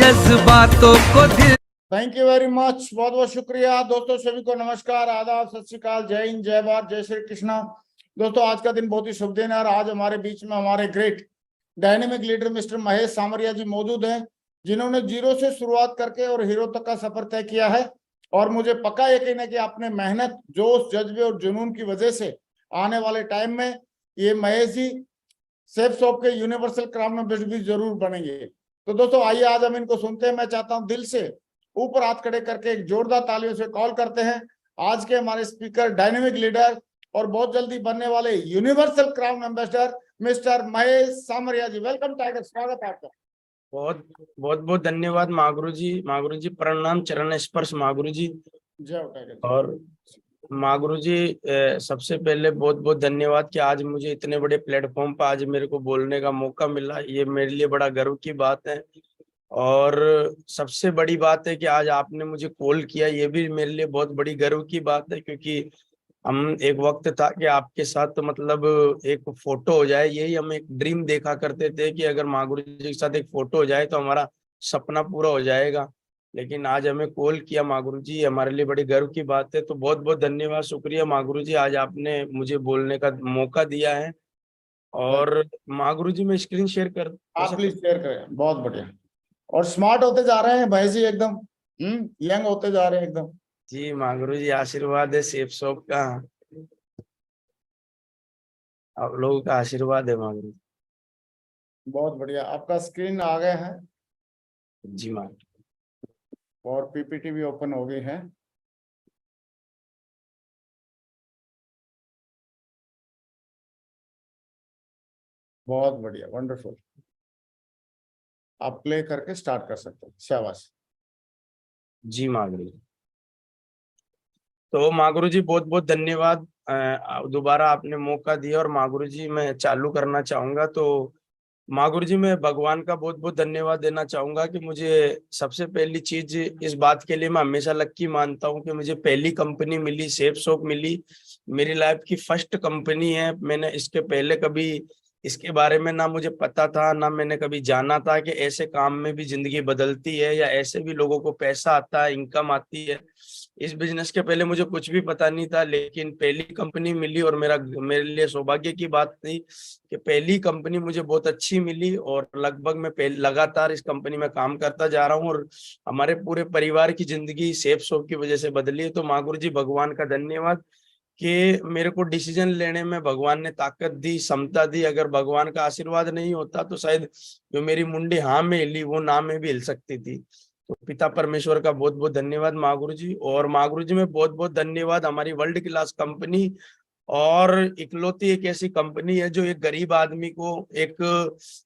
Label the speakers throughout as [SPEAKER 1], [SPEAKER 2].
[SPEAKER 1] जज्बातों को दिल।
[SPEAKER 2] Thank you very much, बहुत बहुत शुक्रिया दोस्तों। सभी को नमस्कार, आदाब, सत श्री अकाल, जय हिंद, जय भारत, जय श्री कृष्णा। दोस्तों आज का दिन बहुत ही शुभ दिन है और आज हमारे बीच में हमारे great dynamic leader mister Mahesh Samariya ji मौजूद हैं, जिन्होंने जीरो से शुरुआत करके और हीरो तक का सफर तय किया है। और मुझे पक्का यकीन है कि अपने मेहनत, जोश, जज्बे और जुनून की वजह से आने वाले टाइम में ये महेश जी सेफ शॉप के यूनिवर्सल क्राउन एम्बेसडर भी जरूर बनेंगे। तो दोस्तों आइए आज हम इनको सुनते हैं। मैं चाहता हूं दिल से ऊपर हाथ खड़े करके एक जोरदार तालियों से कॉल करते हैं आज के हमारे स्पीकर, डायनेमिक लीडर और बहुत जल्दी बनने वाले universal crown ambassador mister Mahesh Samariya ji. Welcome tiger, स्वागत है आपका।
[SPEAKER 3] बहुत बहुत बहुत धन्यवाद महागुरु जी प्रणाम, चरण स्पर्श महागुरु जी।
[SPEAKER 2] जय हो टाइगर।
[SPEAKER 3] और महागुरु जी सबसे पहले बहुत बहुत धन्यवाद कि आज मुझे इतने बड़े प्लेटफॉर्म पर आज मेरे को बोलने का मौका मिला। ये मेरे लिए बड़ा गर्व की बात है और सबसे बड़ी बात है कि आज आपने मुझे कॉल किया, ये भी मेरे लिए बहुत बड़ी गर्व की बात है। क्योंकि हम एक वक्त था कि आपके साथ तो मतलब एक फोटो हो जाए, यही हम एक ड्रीम देखा करते थे कि अगर महागुरु जी के साथ एक फोटो हो जाए तो हमारा सपना पूरा हो जाएगा। लेकिन आज हमें कॉल किया महागुरु जी, हमारे लिए बड़ी गर्व की बात है। तो बहुत बहुत धन्यवाद, शुक्रिया महागुरु जी, आज आपने मुझे बोलने का मौका दिया है। और महागुरु जी मैं स्क्रीन शेयर कर
[SPEAKER 2] आप प्लीज शेयर करें। बहुत बढ़िया। और स्मार्ट होते जा रहे हैं भाई जी, एकदम यंग होते जा रहे हैं एकदम।
[SPEAKER 3] जी महागुरु जी आशीर्वाद है सेफ शॉप का, आप लोगों का आशीर्वाद है महागुरु।
[SPEAKER 2] बहुत बढ़िया, आपका स्क्रीन आ गया है
[SPEAKER 3] जी महागुरु।
[SPEAKER 2] और पीपीटी भी ओपन हो गई है। बहुत बढ़िया, वंडरफुल। आप प्ले करके स्टार्ट कर सकते हैं, शाबाश।
[SPEAKER 3] जी महागुरु। तो महागुरु जी बहुत बहुत धन्यवाद, दोबारा आपने मौका दिया। और महागुरु जी मैं चालू करना चाहूंगा। तो महागुरु जी मैं भगवान का बहुत बहुत धन्यवाद देना चाहूंगा कि मुझे सबसे पहली चीज इस बात के लिए मैं हमेशा लक्की मानता हूं कि मुझे पहली कंपनी मिली, सेफ शॉप मिली। मेरी लाइफ की फर्स्ट कंपनी है। मैंने इसके पहले कभी इसके बारे में ना मुझे पता था, ना मैंने कभी जाना था कि ऐसे काम में भी जिंदगी बदलती है या ऐसे भी लोगों को पैसा आता है, इनकम आती है। इस बिजनेस के पहले मुझे कुछ भी पता नहीं था, लेकिन पहली कंपनी मिली और मेरे लिए सौभाग्य की बात थी कि पहली कंपनी मुझे बहुत अच्छी मिली। और लगभग मैं लगातार इस कंपनी में काम करता जा रहा हूँ और हमारे पूरे परिवार की जिंदगी सेफ शॉप की वजह से बदली है। तो महागुरु जी भगवान का धन्यवाद कि मेरे को डिसीजन लेने में भगवान ने ताकत दी, क्षमता दी। अगर भगवान का आशीर्वाद नहीं होता तो शायद जो मेरी मुंडी हाँ में हिली वो ना में भी हिल सकती थी। तो पिता परमेश्वर का बहुत बहुत धन्यवाद महागुरु जी। और महागुरु जी में बहुत बहुत धन्यवाद हमारी वर्ल्ड क्लास कंपनी, और इकलौती एक ऐसी कंपनी है जो एक गरीब आदमी को, एक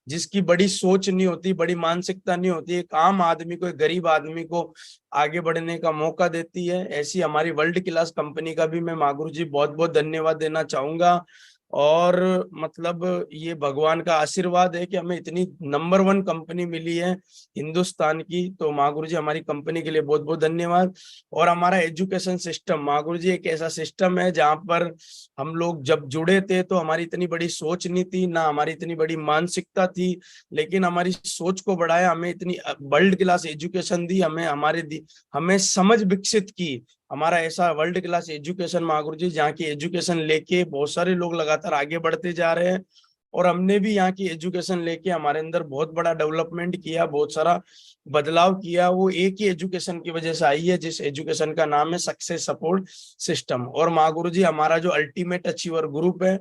[SPEAKER 3] जिसकी बड़ी सोच नहीं होती, बड़ी मानसिकता नहीं होती, एक आम आदमी को, एक गरीब आदमी को आगे बढ़ने का मौका देती है। ऐसी हमारी वर्ल्ड क्लास कंपनी का भी मैं महागुरु जी बहुत बहुत धन्यवाद देना चाहूंगा। और मतलब ये भगवान का आशीर्वाद है कि हमें इतनी नंबर 1 कंपनी मिली है हिंदुस्तान की। तो महागुरु जी हमारी कंपनी के लिए बहुत बहुत धन्यवाद। और हमारा एजुकेशन सिस्टम महागुरु जी एक ऐसा सिस्टम है जहाँ पर हम लोग जब जुड़े थे तो हमारी इतनी बड़ी सोच नहीं थी, ना हमारी इतनी बड़ी मानसिकता थी, लेकिन हमारी सोच को बढ़ाया, हमें इतनी वर्ल्ड क्लास एजुकेशन दी, हमें समझ विकसित की। हमारा ऐसा वर्ल्ड क्लास एजुकेशन महागुरु जी, जहाँ की एजुकेशन लेके बहुत सारे लोग लगातार आगे बढ़ते जा रहे हैं। और हमने भी यहाँ की एजुकेशन लेके हमारे अंदर बहुत बड़ा डेवलपमेंट किया, बहुत सारा बदलाव किया। वो एक ही एजुकेशन की वजह से आई है, जिस एजुकेशन का नाम है सक्सेस सपोर्ट सिस्टम। और महागुरु जी हमारा जो अल्टीमेट अचीवर ग्रुप है,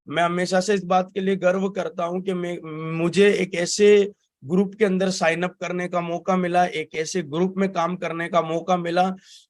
[SPEAKER 3] मैं हमेशा से इस बात के लिए गर्व करता हूं कि मुझे एक ऐसे ग्रुप के अंदर साइन अप करने का मौका मिला, एक ऐसे ग्रुप में काम करने का मौका मिला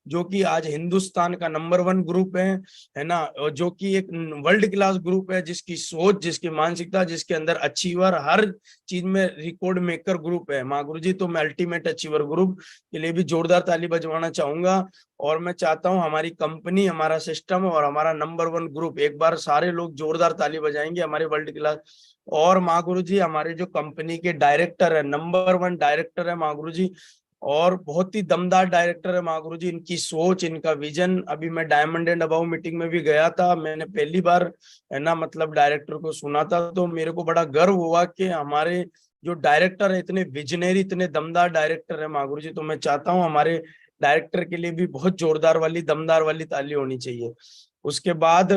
[SPEAKER 3] जो कि आज हिंदुस्तान का नंबर 1 ग्रुप है ना, जो कि एक वर्ल्ड क्लास ग्रुप है, जिसकी सोच, जिसकी मानसिकता, जिसके अंदर अचीवर, हर चीज में रिकॉर्ड मेकर ग्रुप है महागुरु जी। तो मैं अल्टीमेट अचीवर ग्रुप के लिए भी जोरदार ताली बजवाना चाहूंगा। और मैं चाहता हूं हमारी कंपनी, हमारा सिस्टम और हमारा नंबर 1 ग्रुप, एक बार सारे लोग जोरदार ताली बजाएंगे हमारे वर्ल्ड क्लास। और महागुरु जी हमारे जो कंपनी के डायरेक्टर है, नंबर 1 डायरेक्टर है महागुरु जी, और बहुत ही दमदार डायरेक्टर है महागुरु जी। इनकी सोच, इनका विजन, अभी मैं डायमंड एंड अबव मीटिंग में भी गया था, मैंने पहली बार है ना मतलब डायरेक्टर को सुना था। तो मेरे को बड़ा गर्व हुआ कि हमारे जो डायरेक्टर है, इतने विजनरी, इतने दमदार डायरेक्टर है मागुरू जी, तो मैं चाहता हूँ हमारे डायरेक्टर के लिए भी बहुत जोरदार वाली, दमदार वाली ताली होनी चाहिए। उसके बाद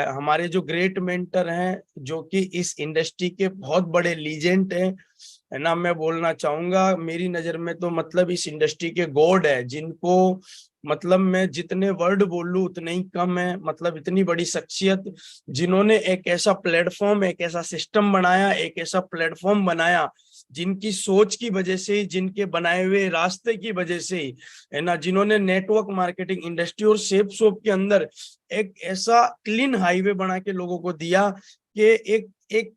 [SPEAKER 3] हमारे जो ग्रेट मेंटर हैं, जो कि इस इंडस्ट्री के बहुत बड़े लीजेंड हैं, है ना, मैं बोलना चाहूंगा मेरी नजर में तो मतलब इस इंडस्ट्री के गॉड है, जिनको मतलब मैं जितने वर्ड बोलूं उतने ही कम है। मतलब इतनी बड़ी शख्सियत, जिन्होंने एक ऐसा प्लेटफॉर्म, एक ऐसा सिस्टम बनाया, एक ऐसा प्लेटफॉर्म बनाया, जिनकी सोच की वजह से, जिनके बनाए हुए रास्ते की वजह से, है ना, जिन्होंने नेटवर्क मार्केटिंग इंडस्ट्री और शेप शॉप के अंदर एक ऐसा क्लीन हाईवे बना के लोगों को दिया कि एक एक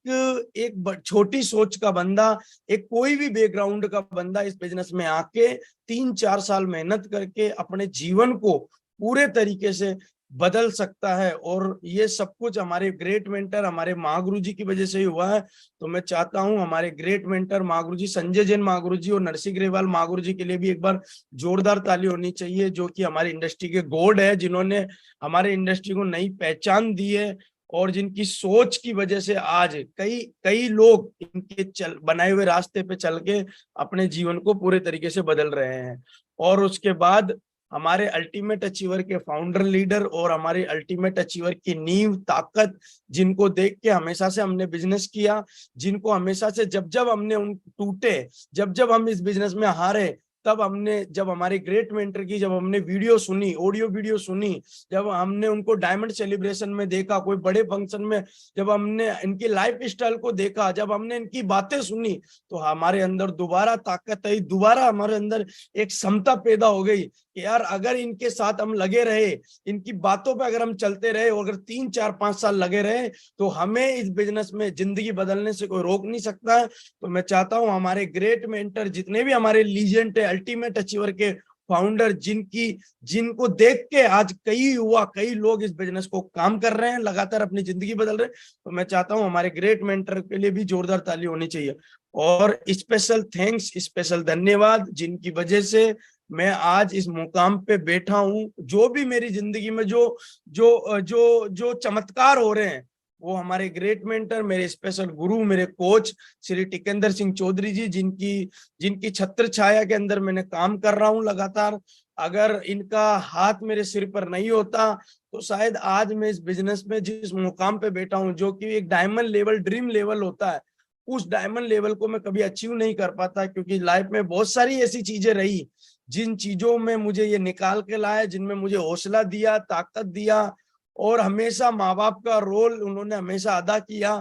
[SPEAKER 3] एक छोटी सोच का बंदा, एक कोई भी बैकग्राउंड का बंदा इस बिजनेस में आके 3-4 साल मेहनत करके अपने जीवन को पूरे तरीके से बदल सकता है। और ये सब कुछ हमारे ग्रेट मेंटर, हमारे महागुरु जी की वजह से ही हुआ है। तो मैं चाहता हूं हमारे ग्रेट मेंटर महागुरु जी, संजय जैन महागुरु जी और नरसिंह ग्रेवाल महागुरु जी के लिए भी एक बार जोरदार ताली होनी चाहिए, जो कि हमारी इंडस्ट्री के गॉड है, जिन्होंने हमारे इंडस्ट्री को नई पहचान दी है, और जिनकी सोच की वजह से आज कई कई लोग इनके बनाए हुए रास्ते पे चल के अपने जीवन को पूरे तरीके से बदल रहे हैं। और उसके बाद हमारे अल्टीमेट अचीवर के फाउंडर लीडर और हमारे अल्टीमेट अचीवर की नींव ताकत, जिनको देख के हमेशा से हमने बिजनेस किया, जिनको हमेशा से जब जब हमने उन टूटे, जब जब हम इस बिजनेस में हारे, तब हमने, जब हमारे ग्रेट मेंटर की जब हमने वीडियो सुनी, ऑडियो वीडियो सुनी, जब हमने उनको डायमंड सेलिब्रेशन में देखा, कोई बड़े फंक्शन में जब हमने इनकी लाइफ स्टाइल को देखा, जब हमने इनकी बातें सुनी, तो हमारे अंदर दोबारा ताकत आई, दोबारा हमारे अंदर एक क्षमता पैदा हो गई कि यार अगर इनके साथ हम लगे रहे, इनकी बातों पे अगर हम चलते रहे, और अगर 3-4-5 साल लगे रहे, तो हमें इस बिजनेस में जिंदगी बदलने से कोई रोक नहीं सकता है। तो मैं चाहता हूं हमारे ग्रेट मेंटर, जितने भी हमारे लीजेंड है, अल्टीमेट अचीवर के फाउंडर, जिनको देख के आज कई युवा, कई लोग इस बिजनेस को काम कर रहे हैं, लगातार अपनी जिंदगी बदल रहे हैं, तो मैं चाहता हूं हमारे ग्रेट मेंटर के लिए भी जोरदार ताली होनी चाहिए। और स्पेशल थैंक्स, स्पेशल धन्यवाद, जिनकी वजह से मैं आज इस मुकाम पे बैठा हूं। जो भी मेरी जिंदगी में जो जो जो जो चमत्कार हो रहे हैं, वो हमारे ग्रेट मेंटर, मेरे स्पेशल गुरु, मेरे कोच श्री टिकेंद्र सिंह चौधरी जी, जिनकी छत्र छाया के अंदर मैंने काम कर रहा हूं लगातार। अगर इनका हाथ मेरे सिर पर नहीं होता, तो शायद आज मैं इस बिजनेस में जिस मुकाम पे बैठा हूं, जो कि एक डायमंड लेवल, ड्रीम लेवल होता है, उस डायमंड लेवल को मैं कभी अचीव नहीं कर पाता। क्योंकि लाइफ में बहुत सारी ऐसी चीजें रही, जिन चीजों में मुझे ये निकाल के लाया, जिनमें मुझे हौसला दिया, ताकत दिया, और हमेशा माँ बाप का रोल उन्होंने हमेशा अदा किया।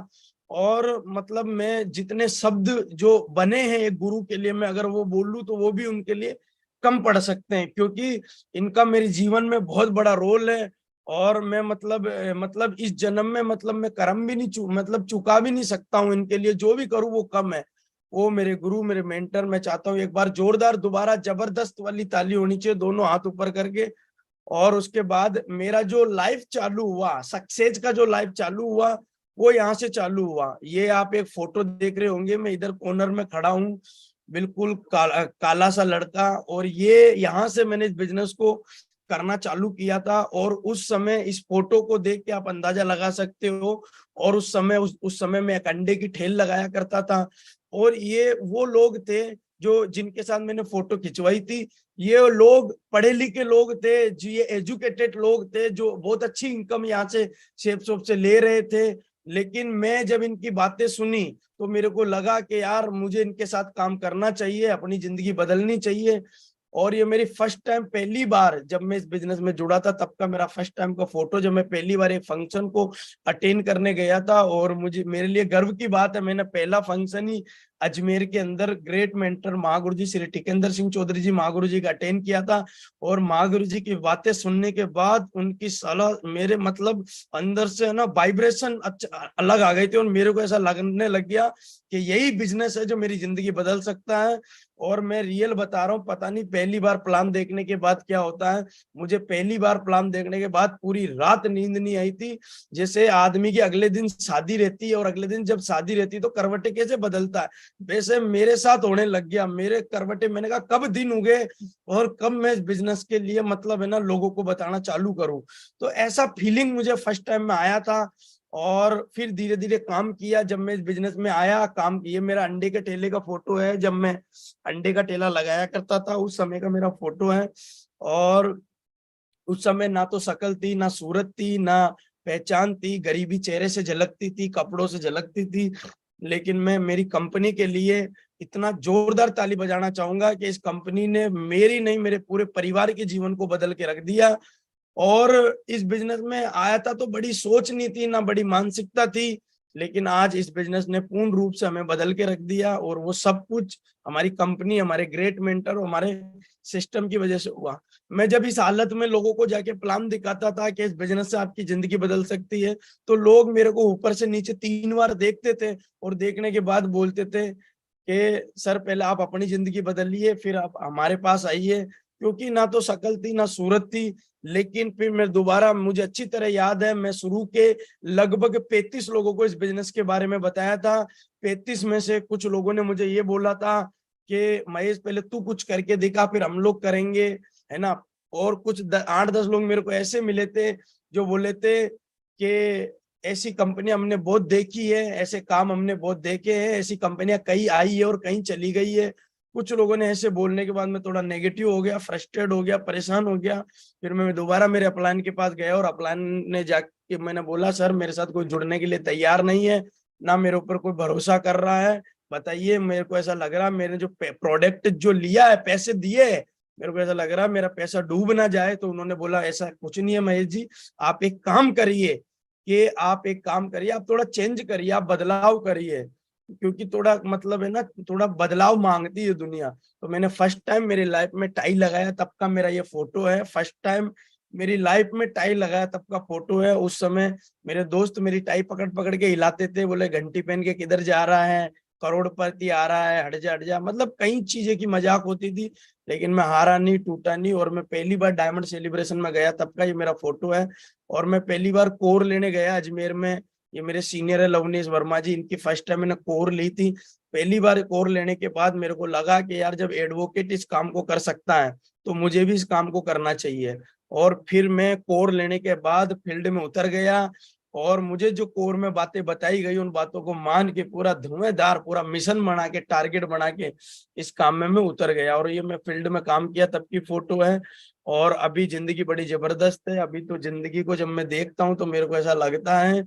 [SPEAKER 3] और मतलब मैं जितने शब्द जो बने हैं एक गुरु के लिए, मैं अगर वो बोलूं तो वो भी उनके लिए कम पड़ सकते हैं, क्योंकि इनका मेरे जीवन में बहुत बड़ा रोल है। और मैं मतलब इस जन्म में मतलब मैं कर्म भी नहीं चुका भी नहीं सकता हूँ इनके लिए, जो भी करूँ वो कम है। वो मेरे गुरु, मेरे मेंटर, मैं चाहता हूँ एक बार जोरदार दोबारा जबरदस्त वाली ताली होनी चाहिए, दोनों हाथ ऊपर करके। और उसके बाद मेरा जो लाइफ चालू हुआ, सक्सेस का जो लाइफ चालू हुआ, वो यहाँ से चालू हुआ। ये आप एक फोटो देख रहे होंगे, मैं इधर कॉर्नर में खड़ा हूँ, बिल्कुल काला सा लड़का, और ये यहाँ से मैंने इस बिजनेस को करना चालू किया था। और उस समय इस फोटो को देख के आप अंदाजा लगा सकते हो। और उस समय मैं एक अंडे की ठेल लगाया करता था। और ये वो लोग थे जो जिनके साथ मैंने फोटो खिंचवाई थी, ये लोग पढ़े लिखे लोग थे, जो ये एजुकेटेड लोग थे, जो बहुत अच्छी इनकम यहाँ से शेप शॉप से ले रहे थे। लेकिन मैं जब इनकी बातें सुनी, तो मेरे को लगा कि यार मुझे इनके साथ काम करना चाहिए, अपनी जिंदगी बदलनी चाहिए। और ये मेरी फर्स्ट टाइम, पहली बार जब मैं इस बिजनेस में जुड़ा था, तब का मेरा फर्स्ट टाइम का फोटो, जब मैं पहली बार एक फंक्शन को अटेंड करने गया था। और मेरे लिए गर्व की बात है, मैंने पहला फंक्शन ही अजमेर के अंदर ग्रेट मेंटर महागुरु जी श्री टिकेंद्र सिंह चौधरी जी महागुरु जी का अटेंड किया था। और महागुरु जी की बातें सुनने के बाद उनकी सलाह मेरे मतलब अंदर से ना वाइब्रेशन अलग आ गई थी, और मेरे को ऐसा लगने लग गया कि यही बिजनेस है जो मेरी जिंदगी बदल सकता है। और मैं रियल बता रहा हूँ, पता नहीं पहली बार प्लान देखने के बाद क्या होता है, मुझे पहली बार प्लान देखने के बाद पूरी रात नींद नहीं आई थी। जैसे आदमी की अगले दिन शादी रहती है, और अगले दिन जब शादी रहती है तो करवटें कैसे बदलता है, वैसे मेरे साथ होने लग गया। मेरे करवटे, मैंने कहा कब दिन उगे और कब मैं इस बिजनेस के लिए मतलब है ना लोगों को बताना चालू करूं। तो ऐसा फीलिंग मुझे फर्स्ट टाइम में आया था। और फिर धीरे धीरे काम किया। जब मैं इस बिजनेस में आया, काम किया, मेरा अंडे के ठेले का फोटो है, जब मैं अंडे का ठेला लगाया करता था उस समय का मेरा फोटो है। और उस समय ना तो शकल थी, ना सूरत थी, ना पहचान थी, गरीबी चेहरे से झलकती थी, कपड़ों से झलकती थी। लेकिन मैं मेरी कंपनी के लिए इतना जोरदार ताली बजाना चाहूंगा कि इस कंपनी ने मेरी नहीं, मेरे पूरे परिवार के जीवन को बदल के रख दिया। और इस बिजनेस में आया था तो बड़ी सोच नहीं थी, ना बड़ी मानसिकता थी, लेकिन आज इस बिजनेस ने पूर्ण रूप से हमें बदल के रख दिया। और वो सब कुछ हमारी कंपनी, हमारे ग्रेट मेंटर और हमारे सिस्टम की वजह से हुआ। मैं जब इस हालत में लोगों को जाके प्लान दिखाता था कि इस बिजनेस से आपकी जिंदगी बदल सकती है, तो लोग मेरे को ऊपर से नीचे 3 बार देखते थे और देखने के बाद बोलते थे कि सर पहले आप अपनी जिंदगी बदलिए, फिर आप हमारे पास आइए। क्योंकि ना तो शक्ल थी, ना सूरत थी। लेकिन फिर मैं दोबारा, मुझे अच्छी तरह याद है, मैं शुरू के लगभग 35 लोगों को इस बिजनेस के बारे में बताया था। 35 में से कुछ लोगों ने मुझे ये बोला था कि महेश पहले तू कुछ करके दिखा, फिर हम लोग करेंगे, है ना। और कुछ 8-10 लोग मेरे को ऐसे मिले थे जो बोले थे कि ऐसी कंपनी हमने बहुत देखी है, ऐसे काम हमने बहुत देखे हैं, ऐसी कंपनियां कई आई है और कहीं चली गई है। कुछ लोगों ने ऐसे बोलने के बाद मैं थोड़ा नेगेटिव हो गया, फ्रस्ट्रेट हो गया, परेशान हो गया। फिर मैं दोबारा मेरे अपलाइन के पास गया और अपलाइन ने जाके मैंने बोला सर मेरे साथ कोई जुड़ने के लिए तैयार नहीं है, ना मेरे ऊपर कोई भरोसा कर रहा है, बताइए। मेरे को ऐसा लग रहा मैंने जो प्रोडक्ट जो लिया है, पैसे दिए है, मेरे को ऐसा लग रहा मेरा पैसा डूब ना जाए। तो उन्होंने बोला ऐसा कुछ नहीं है महेश जी, आप एक काम करिए, आप थोड़ा चेंज करिए, आप बदलाव करिए, क्योंकि थोड़ा मतलब है ना, थोड़ा बदलाव मांगती है दुनिया। तो मैंने फर्स्ट टाइम मेरी लाइफ में टाई लगाया, तब का मेरा ये फोटो है। फर्स्ट टाइम मेरी लाइफ में टाई लगाया तब का फोटो है। उस समय मेरे दोस्त मेरी टाई पकड़ पकड़ के हिलाते थे, बोले घंटी पहन के किधर जा रहा है, करोड़पति आ रहा है, हट जा हट जा, मतलब कई चीजें की मजाक होती थी। लेकिन मैं हारा नहीं, टूटा नहीं। और मैं पहली बार डायमंड सेलिब्रेशन में गया तब का ये मेरा फोटो है। और मैं पहली बार कोर लेने गया अजमेर में, ये मेरे सीनियर है लवनीश वर्मा जी, इनकी फर्स्ट टाइम मैंने कोर ली थी। पहली बार कोर लेने के बाद मेरे को लगा कि यार जब एडवोकेट इस काम को कर सकता है तो मुझे भी इस काम को करना चाहिए। और फिर मैं कोर लेने के बाद फील्ड में उतर गया और मुझे जो कोर में बातें बताई गई उन बातों को मान के पूरा धुआंधार, पूरा मिशन बना के, टारगेट बना के इस काम में मैं उतर गया। और ये मैं फील्ड में काम किया तब की फोटो है। और अभी जिंदगी बड़ी जबरदस्त है। अभी तो जिंदगी को जब मैं देखता हूँ तो मेरे को ऐसा लगता है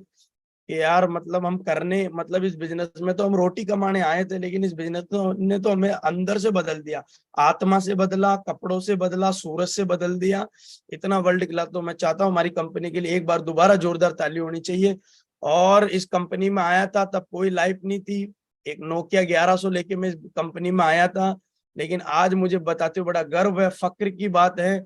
[SPEAKER 3] कि यार मतलब हम करने, मतलब इस बिजनेस में तो हम रोटी कमाने आए थे, लेकिन इस बिजनेस ने तो हमें अंदर से बदल दिया, आत्मा से बदला, कपड़ों से बदला, सूरत से बदल दिया। इतना वर्ल्ड क्लास। तो मैं चाहता हूँ हमारी कंपनी के लिए एक बार दोबारा जोरदार ताली होनी चाहिए। और इस कंपनी में आया था तब कोई लाइफ नहीं थी, एक नोकिया 1100 लेके मैं इस कंपनी में आया था। लेकिन आज मुझे बताते हुए बड़ा गर्व है, फक्र की बात है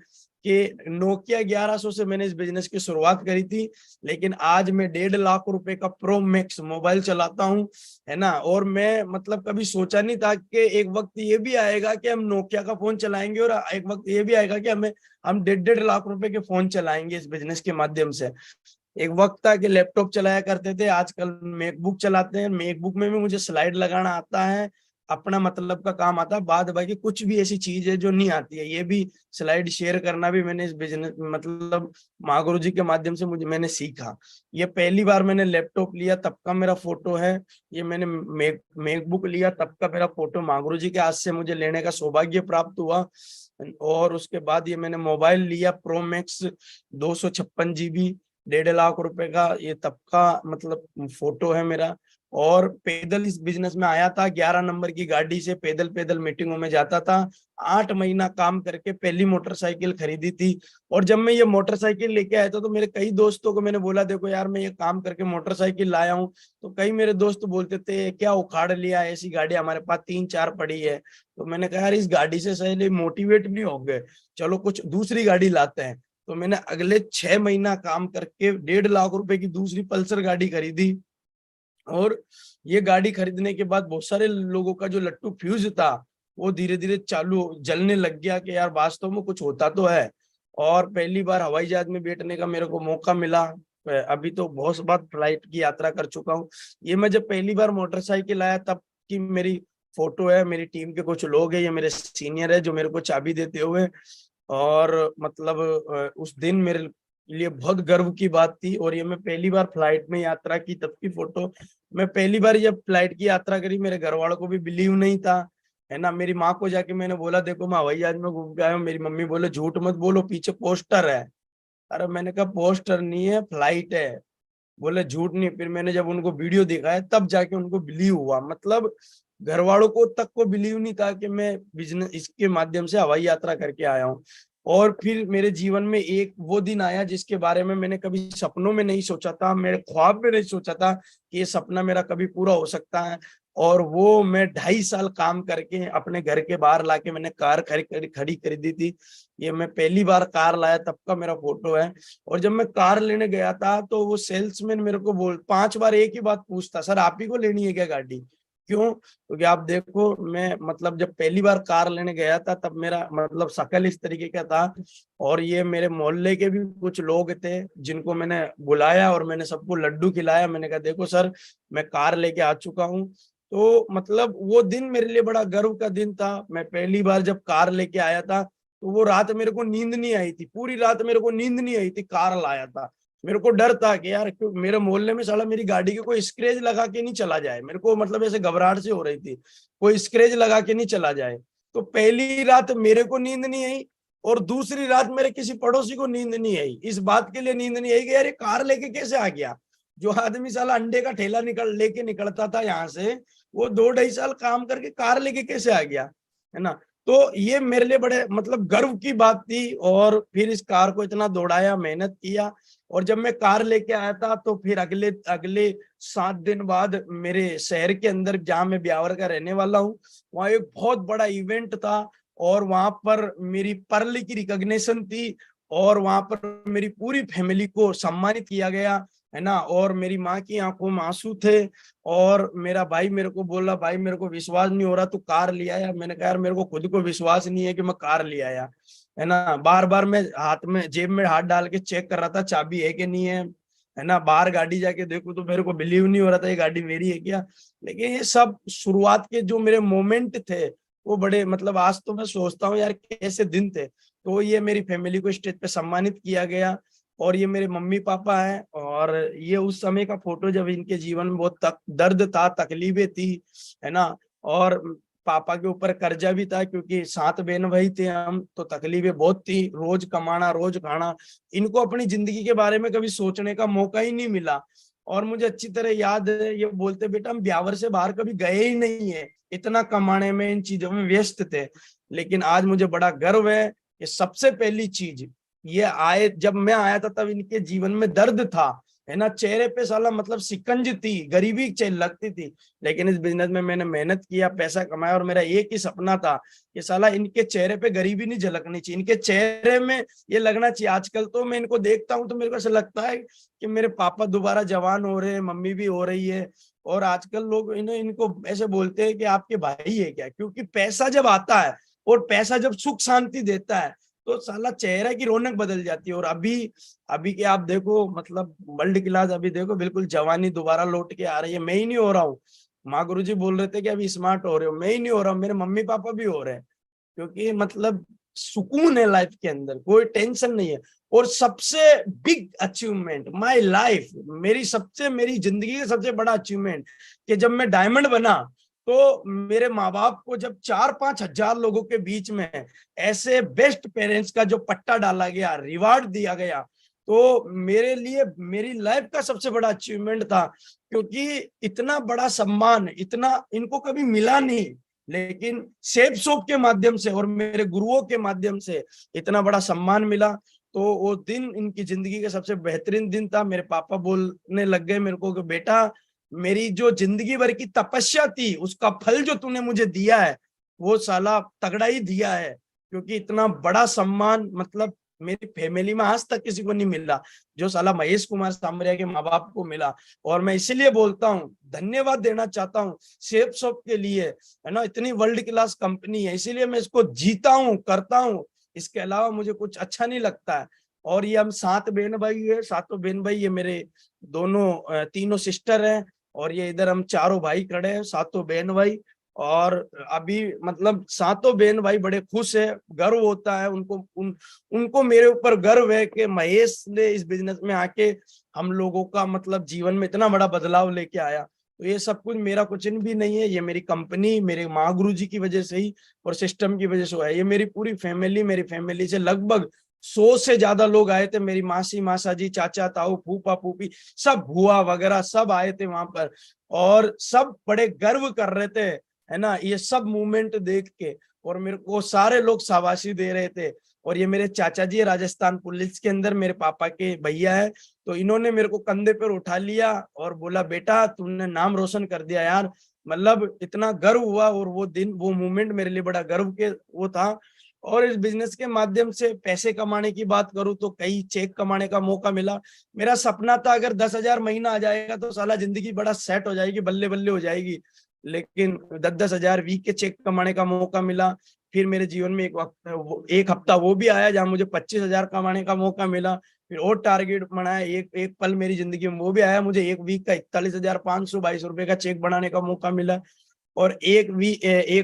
[SPEAKER 3] कि नोकिया 1100 से मैंने इस बिजनेस की शुरुआत करी थी, लेकिन आज मैं 1.5 लाख रुपए का प्रो मैक्स मोबाइल चलाता हूँ, है ना। और मैं मतलब कभी सोचा नहीं था कि एक वक्त ये भी आएगा कि हम नोकिया का फोन चलाएंगे, और एक वक्त ये भी आएगा कि हम 1.5 लाख रुपए के फोन चलाएंगे इस बिजनेस के माध्यम से। एक वक्त था कि लैपटॉप चलाया करते थे, आजकल मैकबुक चलाते हैं। मैकबुक में भी मुझे स्लाइड लगाना आता है, अपना मतलब का काम आता है। बाद बाकी कुछ भी ऐसी चीज है जो नहीं आती है, ये भी स्लाइड शेयर करना भी मैंने इस बिजनेस मतलब माँ गुरु जी के माध्यम से मैंने सीखा। ये पहली बार मैंने लैपटॉप लिया तब का मेरा फोटो है। ये मैंने मैकबुक लिया तब का मेरा फोटो माँ गुरु जी के हाथ से मुझे लेने का सौभाग्य प्राप्त हुआ। और उसके बाद ये मैंने मोबाइल लिया प्रो मैक्स 256 GB, 1.5 लाख रुपए का, ये तब का मतलब फोटो है मेरा। और पैदल इस बिजनेस में आया था, 11 नंबर की गाड़ी से पैदल पैदल मीटिंगों में जाता था। 8 महीना काम करके पहली मोटरसाइकिल खरीदी थी। और जब मैं ये मोटरसाइकिल लेके आया था तो मेरे कई दोस्तों को मैंने बोला देखो यार मैं ये काम करके मोटरसाइकिल लाया हूँ। तो कई मेरे दोस्त बोलते थे क्या उखाड़ लिया, ऐसी गाड़ी हमारे पास 3-4 पड़ी है। तो मैंने कहा यार इस गाड़ी से सही मोटिवेट नहीं हो गए, चलो कुछ दूसरी गाड़ी लाते हैं। तो मैंने अगले 6 महीना काम करके 1.5 लाख रुपए की दूसरी पल्सर गाड़ी खरीदी। और ये गाड़ी खरीदने के बाद बहुत सारे लोगों का जो लट्टू फ्यूज था वो धीरे धीरे चालू जलने लग गया कि यार वास्तव में कुछ होता तो है। और पहली बार हवाई जहाज में बैठने का मेरे को मौका मिला। अभी तो बहुत बार फ्लाइट की यात्रा कर चुका हूँ। ये मैं जब पहली बार मोटरसाइकिल आया तब की मेरी फोटो है। मेरी टीम के कुछ लोग हैं, ये मेरे सीनियर है जो मेरे को चाबी देते हुए। और मतलब उस दिन मेरे लिए बहुत गर्व की बात थी। और ये मैं पहली बार फ्लाइट में यात्रा की तब की फोटो। मैं पहली बार जब फ्लाइट की यात्रा करी, मेरे घर वालों को भी बिलीव नहीं था, है ना। मेरी माँ को जाके मैंने बोला, देखो मैं हवाई जहाज में घूम के आया हूँ। मेरी मम्मी बोले झूठ मत बोलो, पीछे पोस्टर है। अरे मैंने कहा पोस्टर नहीं है, फ्लाइट है। बोले झूठ नहीं। फिर मैंने जब उनको वीडियो दिखाया तब जाके उनको बिलीव हुआ। मतलब घर वालों को तक को बिलीव नहीं था कि मैं बिजनेस इसके माध्यम से हवाई यात्रा करके आया हूँ। और फिर मेरे जीवन में एक वो दिन आया जिसके बारे में मैंने कभी सपनों में नहीं सोचा था, मेरे ख्वाब में नहीं सोचा था कि ये सपना मेरा कभी पूरा हो सकता है। और वो मैं 2.5 साल काम करके अपने घर के बाहर लाके मैंने कार खड़ी खरीदी थी। ये मैं पहली बार कार लाया तब का मेरा फोटो है। और जब मैं कार लेने गया था तो वो सेल्समैन मेरे को 5 बार एक ही बात पूछता, सर आप ही को लेनी है क्या गाड़ी? क्यों? क्योंकि आप देखो, मैं मतलब जब पहली बार कार लेने गया था तब मेरा मतलब शकल इस तरीके का था। और ये मेरे मोहल्ले के भी कुछ लोग थे जिनको मैंने बुलाया और मैंने सबको लड्डू खिलाया। मैंने कहा देखो सर, मैं कार लेके आ चुका हूँ। तो मतलब वो दिन मेरे लिए बड़ा गर्व का दिन था। मैं पहली बार जब कार लेके आया था तो वो रात मेरे को नींद नहीं आई थी, पूरी रात मेरे को नींद नहीं आई थी। कार लाया था, मेरे को डर था कि यार क्यों मेरे मोहल्ले में साला मेरी गाड़ी के कोई स्क्रैच लगा के नहीं चला जाए। मेरे को मतलब ऐसे घबराहट से हो रही थी, कोई स्क्रैच लगा के नहीं चला जाए। तो पहली रात मेरे को नींद नहीं आई और दूसरी रात मेरे किसी पड़ोसी को नींद नहीं आई। इस बात के लिए नींद नहीं आई कि यार ये कार लेके कैसे आ गया। जो आदमी साला अंडे का ठेला लेके निकलता था यहाँ से, वो 2-2.5 साल काम करके कार लेके कैसे आ गया, है ना। तो ये मेरे लिए बड़े मतलब गर्व की बात थी। और फिर इस कार को इतना दौड़ाया, मेहनत किया। और जब मैं कार लेके आया था तो फिर अगले अगले 7 दिन बाद मेरे शहर के अंदर, जहाँ मैं ब्यावर का रहने वाला हूँ, वहाँ एक बहुत बड़ा इवेंट था। और वहां पर मेरी पर्ल की रिकॉग्निशन थी। और वहां पर मेरी पूरी फैमिली को सम्मानित किया गया, है ना। और मेरी माँ की आंखों में आंसू थे। और मेरा भाई मेरे को बोला, भाई मेरे को विश्वास नहीं हो रहा तू कार ले आया। मैंने कहा यार मेरे को खुद को विश्वास नहीं है कि मैं कार ले आया, है ना। बार बार मैं हाथ में जेब में हाथ डाल के चेक कर रहा था चाबी है कि नहीं है ना। बाहर गाड़ी जाके देखूं तो मेरे को बिलीव नहीं हो रहा था ये गाड़ी मेरी है क्या। लेकिन ये सब शुरुआत के जो मेरे मोमेंट थे वो बड़े मतलब, आज तो मैं सोचता हूँ यार कैसे दिन थे। तो ये मेरी फैमिली को स्टेज पे सम्मानित किया गया। और ये मेरे मम्मी पापा हैं। और ये उस समय का फोटो जब इनके जीवन में बहुत दर्द था, तकलीफें थी, है ना। और पापा के ऊपर कर्जा भी था क्योंकि 7 बहन भाई थे हम, तो तकलीफें बहुत थी, रोज कमाना रोज खाना। इनको अपनी जिंदगी के बारे में कभी सोचने का मौका ही नहीं मिला। और मुझे अच्छी तरह याद है, ये बोलते बेटा हम ब्यावर से बाहर कभी गए ही नहीं है, इतना कमाने में इन चीजों में व्यस्त थे। लेकिन आज मुझे बड़ा गर्व है कि सबसे पहली चीज ये आए, जब मैं आया था तब इनके जीवन में दर्द था, है ना। चेहरे पे साला मतलब सिकंज थी, गरीबी लगती थी। लेकिन इस बिजनेस में मैंने मेहनत किया, पैसा कमाया। और मेरा एक ही सपना था कि साला इनके चेहरे पे गरीबी नहीं झलकनी चाहिए, इनके चेहरे में ये लगना चाहिए। आजकल तो मैं इनको देखता हूँ तो मेरे को ऐसा लगता है कि मेरे पापा दोबारा जवान हो रहे हैं, मम्मी भी हो रही है। और आजकल लोग इनको ऐसे बोलते हैं कि आपके भाई है क्या, क्योंकि पैसा जब आता है और पैसा जब सुख शांति देता है तो साला चेहरा की रौनक बदल जाती है। और अभी अभी के आप देखो मतलब वर्ल्ड क्लास, अभी देखो बिल्कुल जवानी दोबारा लौट के आ रही है। मैं ही नहीं हो रहा हूँ, माँ गुरुजी बोल रहे थे कि अभी स्मार्ट हो रहे हो, मैं ही नहीं हो रहा हूँ, मेरे मम्मी पापा भी हो रहे हैं। क्योंकि मतलब सुकून है लाइफ के अंदर, कोई टेंशन नहीं है। और सबसे बिग अचीवमेंट माय लाइफ, मेरी जिंदगी का सबसे बड़ा अचीवमेंट कि जब मैं डायमंड बना तो मेरे माँ बाप को जब 4-5 हजार लोगों के बीच में ऐसे बेस्ट पेरेंट्स का जो पट्टा डाला गया, रिवार्ड दिया गया, तो मेरे लिए मेरी लाइफ का सबसे बड़ा अचीवमेंट था। क्योंकि इतना बड़ा सम्मान इतना इनको कभी मिला नहीं, लेकिन सेफ शॉप के माध्यम से और मेरे गुरुओं के माध्यम से इतना बड़ा सम्मान मिला। तो वो दिन इनकी जिंदगी का सबसे बेहतरीन दिन था। मेरे पापा बोलने लग गए मेरे को कि बेटा, मेरी जो जिंदगी भर की तपस्या थी उसका फल जो तूने मुझे दिया है वो साला तगड़ा ही दिया है। क्योंकि इतना बड़ा सम्मान मतलब मेरी फैमिली में आज तक किसी को नहीं मिला जो साला महेश कुमार सामरिया के माँ बाप को मिला। और मैं इसीलिए बोलता हूँ, धन्यवाद देना चाहता हूँ सेफ शॉप के लिए, है ना। इतनी वर्ल्ड क्लास कंपनी है, इसीलिए मैं इसको जीता हूँ, करता हूँ। इसके अलावा मुझे कुछ अच्छा नहीं लगता है। और ये हम 7 बहन भाई है, 7 बहन भाई, ये मेरे दोनों तीनों सिस्टर हैं। और ये इधर हम चारों भाई खड़े हैं, 7 बहन भाई। और अभी मतलब सातों बहन भाई बड़े खुश है, गर्व होता है उनको, उनको मेरे ऊपर गर्व है कि महेश ने इस बिजनेस में आके हम लोगों का मतलब जीवन में इतना बड़ा बदलाव लेके आया। तो ये सब कुछ मेरा कुछ भी नहीं है, ये मेरी कंपनी मेरे माँ गुरु जी की वजह से ही और सिस्टम की वजह से हुआ है। ये मेरी पूरी फैमिली, मेरी फैमिली से लगभग 100 से ज्यादा लोग आए थे, मेरी मासी मासा जी, चाचा ताऊ, फूफा फूफी, सब बुआ वगैरह सब आए थे वहां पर, और सब बड़े गर्व कर रहे थे, है ना, ये सब मूवमेंट देख के। और मेरे को सारे लोग शाबाशी दे रहे थे। और ये मेरे चाचा जी राजस्थान पुलिस के अंदर, मेरे पापा के भैया है, तो इन्होंने मेरे को कंधे पर उठा लिया और बोला बेटा तुमने नाम रोशन कर दिया यार। मतलब इतना गर्व हुआ, और वो दिन, वो मूवमेंट मेरे लिए बड़ा गर्व के वो था। और इस बिजनेस के माध्यम से पैसे कमाने की बात करूं तो कई चेक कमाने का मौका मिला। मेरा सपना था अगर 10,000 महीना आ जाएगा तो साला जिंदगी बड़ा सेट हो जाएगी, बल्ले बल्ले हो जाएगी। लेकिन 10,000 वीक के चेक कमाने का मौका मिला। फिर मेरे जीवन में एक हफ्ता वो भी आया जहां मुझे 25,000 कमाने का मौका मिला। फिर और टारगेट बनाया, एक पल मेरी जिंदगी में वो भी आया, मुझे एक वीक का 41,522 रुपए का चेक बनाने का मौका मिला। और एक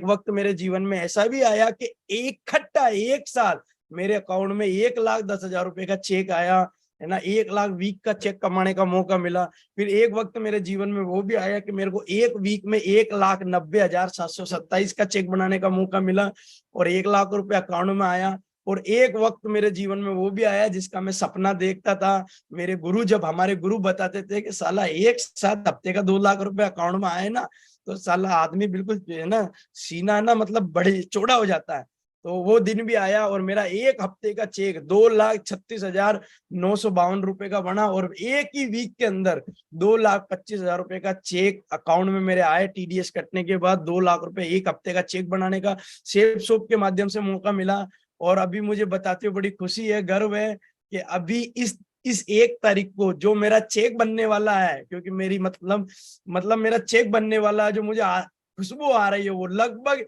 [SPEAKER 3] वक्त मेरे जीवन में ऐसा भी आया कि इकट्ठा एक साल मेरे अकाउंट में 1,10,000 रुपए का चेक आया, है ना, 1,00,000 वीक का चेक कमाने का मौका मिला। फिर एक वक्त मेरे जीवन में वो भी आया कि मेरे को एक वीक में 1,90,727 का चेक बनाने का मौका मिला, और 1,00,000 रुपए अकाउंट में आया। और एक वक्त मेरे जीवन में वो भी आया जिसका मैं सपना देखता था। मेरे गुरु, जब हमारे गुरु बताते थे कि साला एक साथ हफ्ते का 2,00,000 रुपए अकाउंट में आए ना, तो साला आदमी बिल्कुल जो है ना, सीना ना मतलब बड़े चौड़ा हो जाता है। तो वो दिन भी आया और मेरा एक हफ्ते का चेक 2,36,952 रुपए का बना, और एक ही वीक के अंदर 2,25,000 रुपए का चेक अकाउंट में मेरे आए। टीडीएस कटने के बाद 2,00,000 रुपए एक हफ्ते का चेक बनाने का सेफ शॉप के माध्यम से मौका मिला। और अभी मुझे बताते हुए बड़ी खुशी है, गर्व है कि अभी इस 1 तारीख को जो मेरा चेक बनने वाला है, क्योंकि मेरी मतलब मेरा चेक बनने वाला है, जो मुझे खुशबू आ रही है, वो लगभग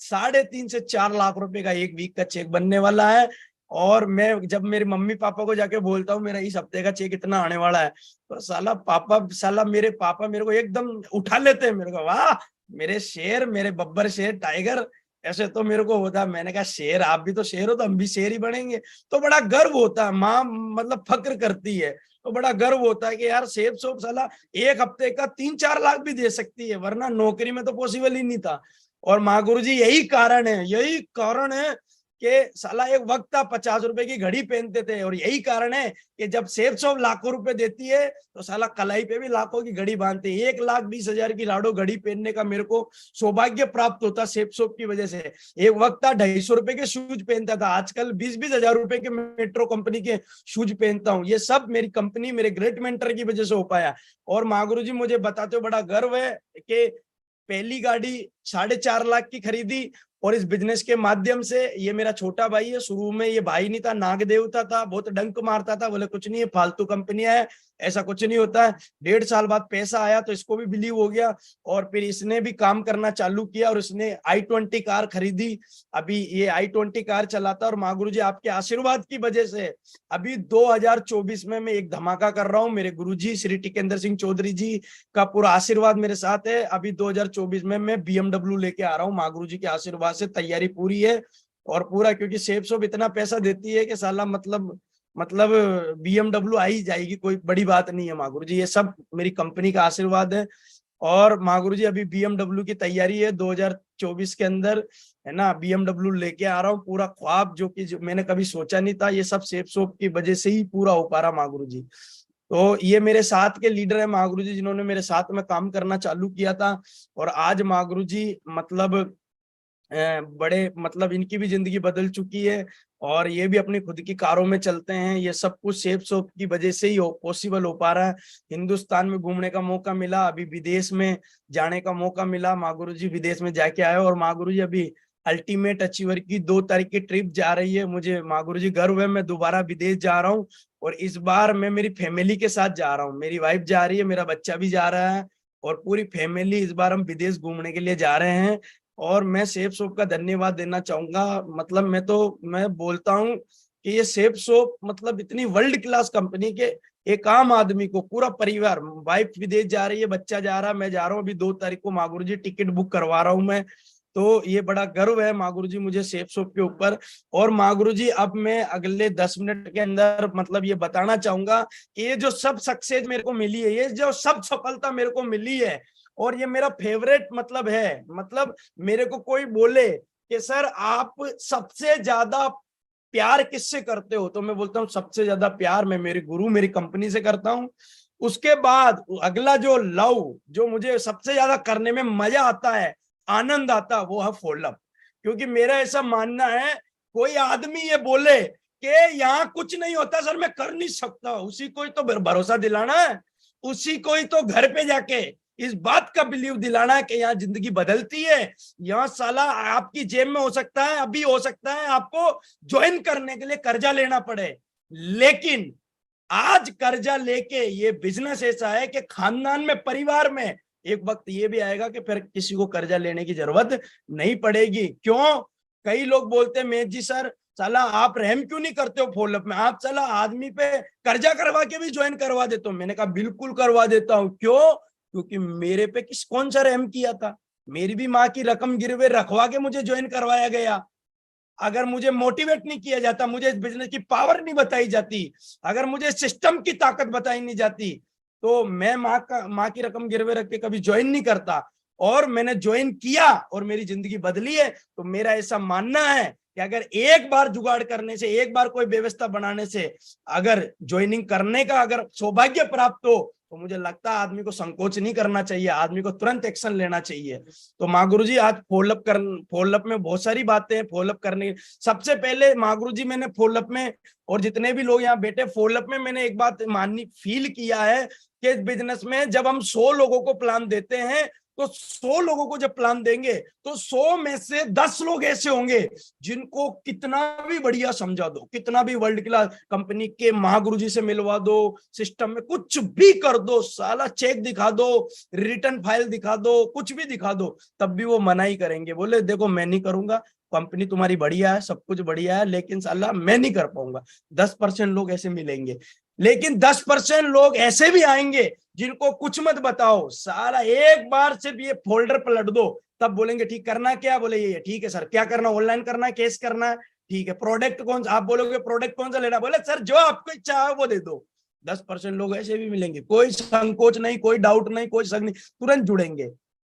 [SPEAKER 3] 3.5 से 4 लाख रुपए का एक वीक का चेक बनने वाला है। और मैं जब मेरे मम्मी पापा को जाके बोलता हूँ मेरा इस हफ्ते का चेक इतना आने वाला है, तो मेरे पापा मेरे को एकदम उठा लेते हैं, मेरे को वाह मेरे शेर, मेरे बब्बर शेर, टाइगर, ऐसे तो मेरे को होता। मैंने कहा शेर, आप भी तो शेर हो तो हम भी शेर ही बनेंगे। तो बड़ा गर्व होता है, माँ मतलब फक्र करती है, तो बड़ा गर्व होता है कि यार सेफ सोप साला एक हफ्ते का 3-4 लाख भी दे सकती है, वरना नौकरी में तो पॉसिबल ही नहीं था। और माँ गुरु जी यही कारण है कि साला एक वक्त था 50 रुपए की घड़ी पहनते थे, और यही कारण है कि जब सेफ शॉप लाखों रुपए देती है तो साला कलाई पे भी लाखों की घड़ी बांधते हैं। 1,20,000 की लाडो घड़ी पहनने का मेरे को सौभाग्य प्राप्त होता सेफ शॉप की वजह से। एक वक्त था 250 रुपए के शूज पहनता था, आजकल 20,000 रुपए के मेट्रो कंपनी के शूज पहनता हूँ। ये सब मेरी कंपनी, मेरे ग्रेट मेंटर की वजह से हो पाया। और माँ गुरु जी मुझे बताते हो बड़ा गर्व है कि पहली गाड़ी 4.5 लाख की खरीदी, और इस बिजनेस के माध्यम से, ये मेरा छोटा भाई है, शुरू में ये भाई नहीं था, नाग देवता था, बहुत डंक मारता था, बोले कुछ नहीं है, फालतू कंपनियां है, ऐसा कुछ नहीं होता है। 1.5 साल बाद पैसा आया तो इसको भी बिलीव हो गया, और फिर इसने भी काम करना चालू किया, और इसने i20 कार खरीदी। अभी ये i20 कार चलाता है, और माँ गुरु जी आपके आशीर्वाद की वजह से अभी 2024 में मैं एक धमाका कर रहा हूँ। मेरे गुरु जी श्री टिकेंद्र सिंह चौधरी जी का पूरा आशीर्वाद मेरे साथ है। अभी 2024 में मैं BMW लेके आ रहा हूँ, माँ गुरु जी के आशीर्वाद से तैयारी पूरी है। और पूरा, क्योंकि सेफ शॉप इतना पैसा देती है कि साला मतलब BMW आ ही जाएगी, कोई बड़ी बात नहीं है माँ गुरु जी, ये सब मेरी कंपनी का आशीर्वाद है। और माँ गुरु जी अभी BMW की तैयारी है 2024 के अंदर, है ना, BMW लेके आ रहा हूँ। पूरा ख्वाब जो मैंने कभी सोचा नहीं था, ये सब सेफ शॉप की वजह से ही पूरा हो पा रहा माँ गुरु जी। तो ये मेरे साथ के लीडर है माँ गुरु जी, जिन्होंने मेरे साथ में काम करना चालू किया था। और आज माँ गुरु जी मतलब बड़े मतलब इनकी भी जिंदगी बदल चुकी है, और ये भी अपनी खुद की कारों में चलते हैं। ये सब कुछ सेफ शॉप की वजह से ही पॉसिबल हो पा रहा है। हिंदुस्तान में घूमने का मौका मिला, अभी विदेश में जाने का मौका मिला, माँ गुरु जी विदेश में जाके आए। और माँ गुरु जी अभी अल्टीमेट अचीवर की 2 तारीख की ट्रिप जा रही है। मुझे माँ गुरु जी गर्व है, मैं दोबारा विदेश जा रहा हूँ, और इस बार मैं मेरी फैमिली के साथ जा रहा हूँ। मेरी वाइफ जा रही है, मेरा बच्चा भी जा रहा है, और पूरी फैमिली इस बार हम विदेश घूमने के लिए जा रहे हैं। और मैं सेफ शॉप का धन्यवाद देना चाहूंगा। मतलब मैं बोलता हूँ कि ये सेफ शॉप मतलब इतनी वर्ल्ड क्लास कंपनी के एक आम आदमी को, पूरा परिवार, वाइफ विदेश जा रही है, बच्चा जा रहा है, मैं जा रहा हूँ अभी 2 तारीख को, माँ गुरुजी टिकट बुक करवा रहा हूँ मैं। तो ये बड़ा गर्व है माँ गुरुजी मुझे सेफ शॉप के ऊपर। और माँ गुरुजी अब मैं अगले 10 मिनट के अंदर मतलब ये बताना चाहूंगा कि ये जो सब सक्सेस मेरे को मिली है, ये जो सब सफलता मेरे को मिली है, और ये मेरा फेवरेट मतलब है, मतलब मेरे को कोई बोले कि सर आप सबसे ज्यादा प्यार किससे करते हो, तो मैं बोलता हूँ सबसे ज्यादा प्यार मैं मेरे गुरु, मेरी कंपनी से करता हूँ। उसके बाद अगला जो लव, जो मुझे सबसे ज्यादा करने में मजा आता है, आनंद आता, वो है फॉलोअप। क्योंकि मेरा ऐसा मानना है, कोई आदमी ये बोले कि यहाँ कुछ नहीं होता सर, मैं कर नहीं सकता, उसी को ही तो भरोसा दिलाना है, उसी को ही तो घर पे जाके इस बात का बिलीव दिलाना है कि यहाँ जिंदगी बदलती है। यहाँ साला आपकी जेब में हो सकता है, अभी हो सकता है आपको ज्वाइन करने के लिए कर्जा लेना पड़े, लेकिन आज कर्जा लेके ये बिजनेस ऐसा है कि खानदान में, परिवार में एक वक्त ये भी आएगा कि फिर किसी को कर्जा लेने की जरूरत नहीं पड़ेगी। क्यों? कई लोग बोलते हैं मेज जी सर साला आप रहम क्यों नहीं करते हो फॉलोअप में, आप साला आदमी पे कर्जा करवा के भी ज्वाइन करवा देते हो। मैंने कहा बिल्कुल करवा देता हूं। क्यों? क्योंकि मेरे पे कौन सा रहम किया था, मेरी भी माँ की रकम गिरवे रखवा के मुझे ज्वाइन करवाया गया। अगर मुझे मोटिवेट नहीं किया जाता, मुझे इस बिजनेस की पावर नहीं बताई जाती, अगर मुझे सिस्टम की ताकत बताई नहीं जाती, तो मैं माँ की रकम गिरवे रख के कभी ज्वाइन नहीं करता। और मैंने ज्वाइन किया और मेरी जिंदगी बदली है। तो मेरा ऐसा मानना है कि अगर एक बार जुगाड़ करने से, एक बार कोई व्यवस्था बनाने से अगर ज्वाइनिंग करने का अगर सौभाग्य प्राप्त हो, तो मुझे लगता है आदमी को संकोच नहीं करना चाहिए, आदमी को तुरंत एक्शन लेना चाहिए। तो माँ गुरुजी आज फॉलोअप में बहुत सारी बातें हैं फॉलोअप करने। सबसे पहले माँ गुरुजी मैंने फॉलोअप में, और जितने भी लोग यहाँ बैठे फॉलोअप में, मैंने एक बात माननी फील किया है कि इस बिजनेस में जब हम 100 लोगों को प्लान देते हैं, तो 100 लोगों को जब प्लान देंगे तो 100 में से 10 लोग ऐसे होंगे जिनको कितना भी बढ़िया समझा दो, कितना भी वर्ल्ड क्लास कंपनी के महागुरुजी से मिलवा दो, सिस्टम में कुछ भी कर दो, साला चेक दिखा दो, रिटर्न फाइल दिखा दो, कुछ भी दिखा दो, तब भी वो मना ही करेंगे। बोले देखो मैं नहीं करूंगा, कंपनी तुम्हारी बढ़िया है, सब कुछ बढ़िया है, लेकिन साला मैं नहीं कर पाऊंगा। 10% लोग ऐसे मिलेंगे, लेकिन 10% लोग ऐसे भी आएंगे जिनको कुछ मत बताओ, सारा एक बार सिर्फ ये फोल्डर पलट दो, तब बोलेंगे ठीक करना क्या, बोले ये ठीक है सर, क्या करना, ऑनलाइन करना है, कैश करना है, ठीक है, प्रोडक्ट कौन सा, आप बोलोगे प्रोडक्ट कौन सा लेना, बोले सर जो आपको इच्छा है वो दे दो। 10% लोग ऐसे भी मिलेंगे, कोई संकोच नहीं, कोई डाउट नहीं, कोई शक नहीं, तुरंत जुड़ेंगे।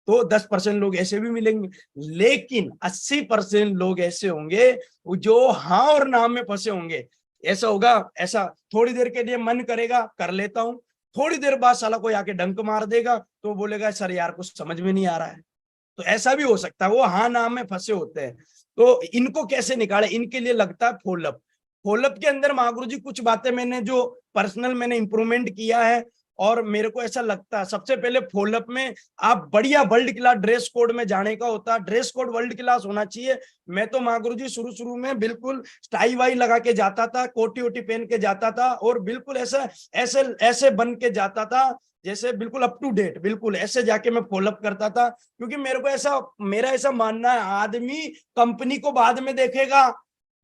[SPEAKER 3] तो 10% लोग ऐसे भी मिलेंगे, लेकिन 80% लोग ऐसे होंगे जो हाँ और ना में फंसे होंगे। ऐसा होगा, ऐसा थोड़ी देर के लिए मन करेगा कर लेता हूं, थोड़ी देर बाद साला कोई आके डंक मार देगा तो बोलेगा सर यार कुछ समझ में नहीं आ रहा है। तो ऐसा भी हो सकता है, वो हाँ ना में फंसे होते हैं। तो इनको कैसे निकाले, इनके लिए लगता है फॉलोअप। फॉलोअप के अंदर महागुरु जी कुछ बातें मैंने जो पर्सनल मैंने इंप्रूवमेंट किया है, और मेरे को ऐसा लगता है सबसे पहले फॉलोअप में आप बढ़िया वर्ल्ड क्लास ड्रेस कोड में जाने का होता है, ड्रेस कोड वर्ल्ड क्लास होना चाहिए। मैं तो महागुरु जी शुरू में बिल्कुल टाई वाई लगा के जाता था, कोटी वोटी पहन के जाता था, और बिल्कुल ऐसा ऐसे ऐसे बन के जाता था जैसे बिल्कुल अप टू डेट, बिल्कुल ऐसे जाके मैं फॉलोअप करता था। क्योंकि मेरा ऐसा मानना है, आदमी कंपनी को बाद में देखेगा,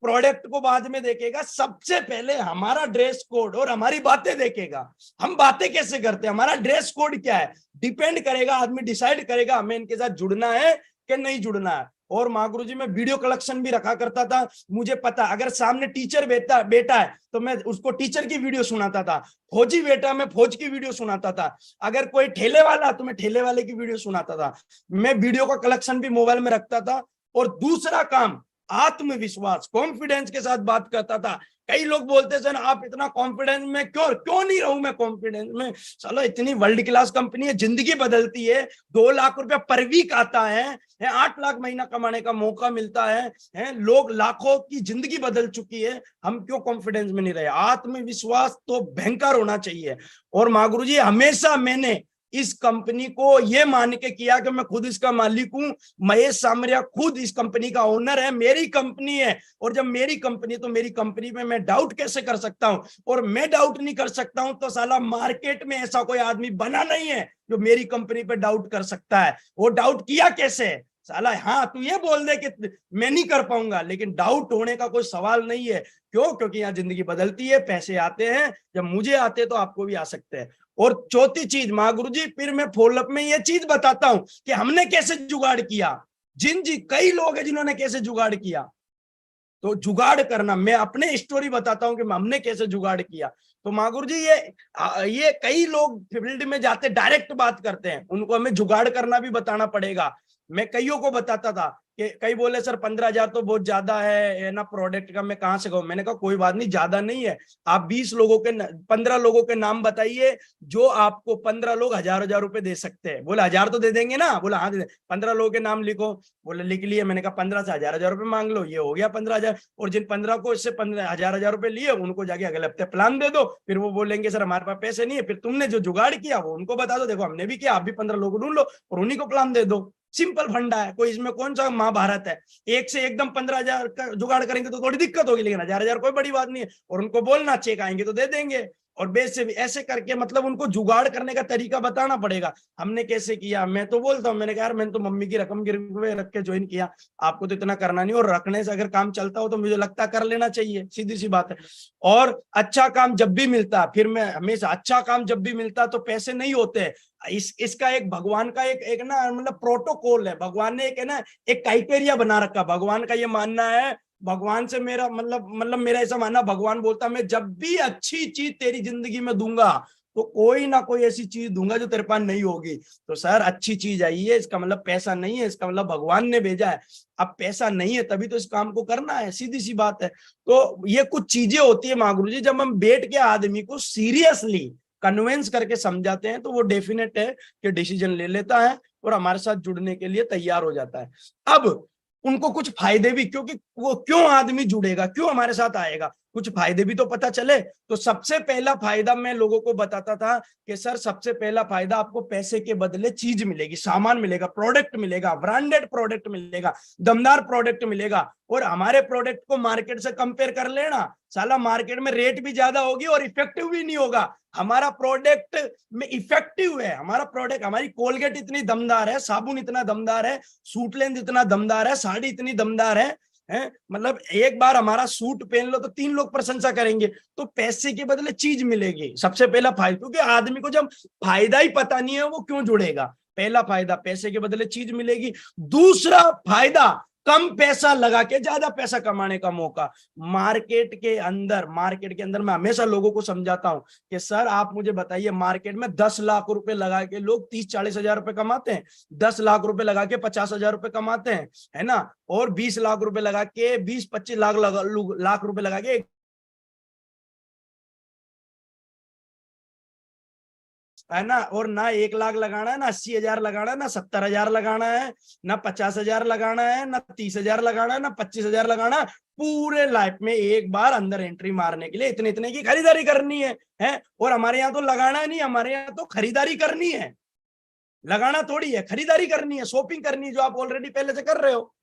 [SPEAKER 3] प्रोडक्ट को बाद में देखेगा, सबसे पहले हमारा ड्रेस कोड और हमारी बातें देखेगा। हम बातें कैसे करते हैं, हमारा ड्रेस कोड क्या है, डिपेंड करेगा, आदमी डिसाइड करेगा हमें इनके साथ जुड़ना है कि नहीं जुड़ना है। और महागुरु जी में वीडियो कलेक्शन भी रखा करता था, मुझे पता अगर सामने टीचर बेटा है तो मैं उसको टीचर की वीडियो सुनाता था, फौजी बेटा मैं फौज की वीडियो सुनाता था, अगर कोई ठेले वाला तो मैं ठेले वाले की वीडियो सुनाता था। मैं वीडियो का कलेक्शन भी मोबाइल में रखता था। और दूसरा काम आत्मविश्वास, कॉन्फिडेंस के साथ बात करता था। कई लोग बोलते सर आप इतना कॉन्फिडेंस में क्यों नहीं रहूं मैं कॉन्फिडेंस में, चलो इतनी वर्ल्ड क्लास कंपनी है, जिंदगी बदलती है, 2 लाख रुपया पर वीक आता है, 8 लाख महीना कमाने का मौका मिलता है, लोग लाखों की जिंदगी बदल चुकी है, हम क्यों कॉन्फिडेंस में नहीं रहे। आत्मविश्वास तो भयंकर होना चाहिए। और महागुरु जी हमेशा मैंने इस कंपनी को ये मान के किया कि मैं खुद इसका मालिक हूं, महेश सामरिया खुद इस कंपनी का ओनर है, मेरी कंपनी है। और जब मेरी कंपनी, तो मेरी कंपनी में मैं डाउट कैसे कर सकता हूं, और मैं डाउट नहीं कर सकता हूं तो साला मार्केट में ऐसा कोई आदमी बना नहीं है जो मेरी कंपनी पे डाउट कर सकता है। वो डाउट किया कैसे, साला हाँ तू ये बोल दे कि मैं नहीं कर पाऊंगा, लेकिन डाउट होने का कोई सवाल नहीं है। क्यों? क्योंकि यहाँ जिंदगी बदलती है, पैसे आते हैं, जब मुझे आते तो आपको भी आ सकते हैं। और चौथी चीज माँ गुरु जी, फिर मैं फॉलोअप में ये चीज बताता हूं कि हमने कैसे जुगाड़ किया। कई लोग हैं जिन्होंने कैसे जुगाड़ किया। तो जुगाड़ करना, मैं अपने स्टोरी बताता हूं कि हमने कैसे जुगाड़ किया। तो माँ गुरु जी ये कई लोग फील्ड में जाते डायरेक्ट बात करते हैं, उनको हमें जुगाड़ करना भी बताना पड़ेगा। मैं कईयों को बताता था कि कई बोले सर 15,000 तो बहुत ज्यादा है ना प्रोडक्ट का, मैं कहां से कहूं। मैंने कहा कोई बात नहीं, ज्यादा नहीं है। आप 15 लोगों के नाम बताइए जो आपको 15 लोग हजार रुपए दे सकते हैं। बोले 1000 तो दे देंगे ना? बोला हाँ दे 15 लोगों के नाम लिखो। बोले लिख लिए। मैंने कहा 15 से हजार रुपए मांग लो, ये हो गया 15,000। और जिन 15 को इससे 15 हजार रुपए लिए उनको जाके अगले हफ्ते प्लान दे दो। फिर वो बोलेंगे सर हमारे पास पैसे नहीं है। फिर तुमने जो जुगाड़ किया वो उनको बता दो, देखो हमने भी किया, आप भी 15 लोगों को ढूंढ लो और उन्हीं को प्लान दे दो। सिंपल फंडा है, कोई इसमें कौन सा महाभारत है। एक से एकदम 15,000 का जुगाड़ करेंगे तो थोड़ी दिक्कत होगी, लेकिन हजार कोई बड़ी बात नहीं है। और उनको बोलना चेक आएंगे तो दे देंगे। और बेस से भी ऐसे करके मतलब उनको जुगाड़ करने का तरीका बताना पड़ेगा। हमने कैसे किया, मैं तो बोलता हूँ, मैंने कहा यार मैंने तो मम्मी की रकम गिरवे रख के ज्वाइन किया, आपको तो इतना करना नहीं। और रखने से अगर काम चलता हो तो मुझे लगता कर लेना चाहिए, सीधी सी बात है। और अच्छा काम जब भी मिलता, फिर मैं हमेशा अच्छा काम जब भी मिलता तो पैसे नहीं होते। इसका एक भगवान का एक ना मतलब प्रोटोकॉल है। भगवान ने एक है ना एक क्राइटेरिया बना रखा। भगवान का ये मानना है, भगवान से मेरा मतलब मेरा ऐसा मानना, भगवान बोलता मैं जब भी अच्छी चीज तेरी जिंदगी में दूंगा तो कोई ना कोई ऐसी चीज दूंगा जो तेरे पास नहीं होगी। तो सर अच्छी चीज आई है, इसका मतलब पैसा नहीं है, इसका मतलब भगवान ने भेजा है। अब पैसा नहीं है तभी तो इस काम को करना है, सीधी सी बात है। तो ये कुछ चीजें होती है माँ गुरु जी, जब हम बैठ के आदमी को सीरियसली कन्विंस करके समझाते हैं तो वो डेफिनेट है कि डिसीजन ले लेता है और हमारे साथ जुड़ने के लिए तैयार हो जाता है। अब उनको कुछ फायदे भी, क्योंकि वो क्यों आदमी जुड़ेगा, क्यों हमारे साथ आएगा, कुछ फायदे भी तो पता चले। तो सबसे पहला फायदा मैं लोगों को बताता था कि सर सबसे पहला फायदा आपको पैसे के बदले चीज मिलेगी, सामान मिलेगा, प्रोडक्ट मिलेगा, ब्रांडेड प्रोडक्ट मिलेगा, दमदार प्रोडक्ट मिलेगा। और हमारे प्रोडक्ट को मार्केट से कंपेयर कर लेना, साला मार्केट में रेट भी ज्यादा होगी और इफेक्टिव भी नहीं होगा। हमारा प्रोडक्ट में इफेक्टिव है, हमारा प्रोडक्ट, हमारी कोलगेट इतनी दमदार है, साबुन इतना दमदार है, सूट लेंथ इतना दमदार है, साड़ी इतनी दमदार है, मतलब एक बार हमारा सूट पहन लो तो 3 लोग प्रशंसा करेंगे। तो पैसे के बदले चीज मिलेगी, सबसे पहला फायदा। क्योंकि आदमी को जब फायदा ही पता नहीं है वो क्यों जुड़ेगा। पहला फायदा पैसे के बदले चीज मिलेगी। दूसरा फायदा कम पैसा लगा के ज्यादा पैसा कमाने का मौका। मार्केट के अंदर मैं हमेशा लोगों को समझाता हूं कि सर आप मुझे बताइए, मार्केट में 10 लाख रुपए लगा के लोग 30-40 हजार रुपए कमाते हैं, 10 लाख रुपए लगा के 50 हजार रुपए कमाते हैं, है ना। और 20 लाख रुपए लगा के 20-25 लाख रुपए लगा के है ना। और ना 1 लाख लगाना है, ना 80 हजार लगाना है, ना 70 हजार लगाना है, ना 50 हजार लगाना है, ना 30 हजार लगाना है, ना 25 हजार लगाना है। पूरे लाइफ में एक बार अंदर एंट्री मारने के लिए इतने इतने की खरीदारी करनी है। और हमारे यहाँ तो लगाना नहीं, हमारे यहाँ तो खरीदारी करनी है, लगाना थोड़ी है, खरीदारी करनी है, शॉपिंग करनी है, जो आप ऑलरेडी पहले से कर रहे हो।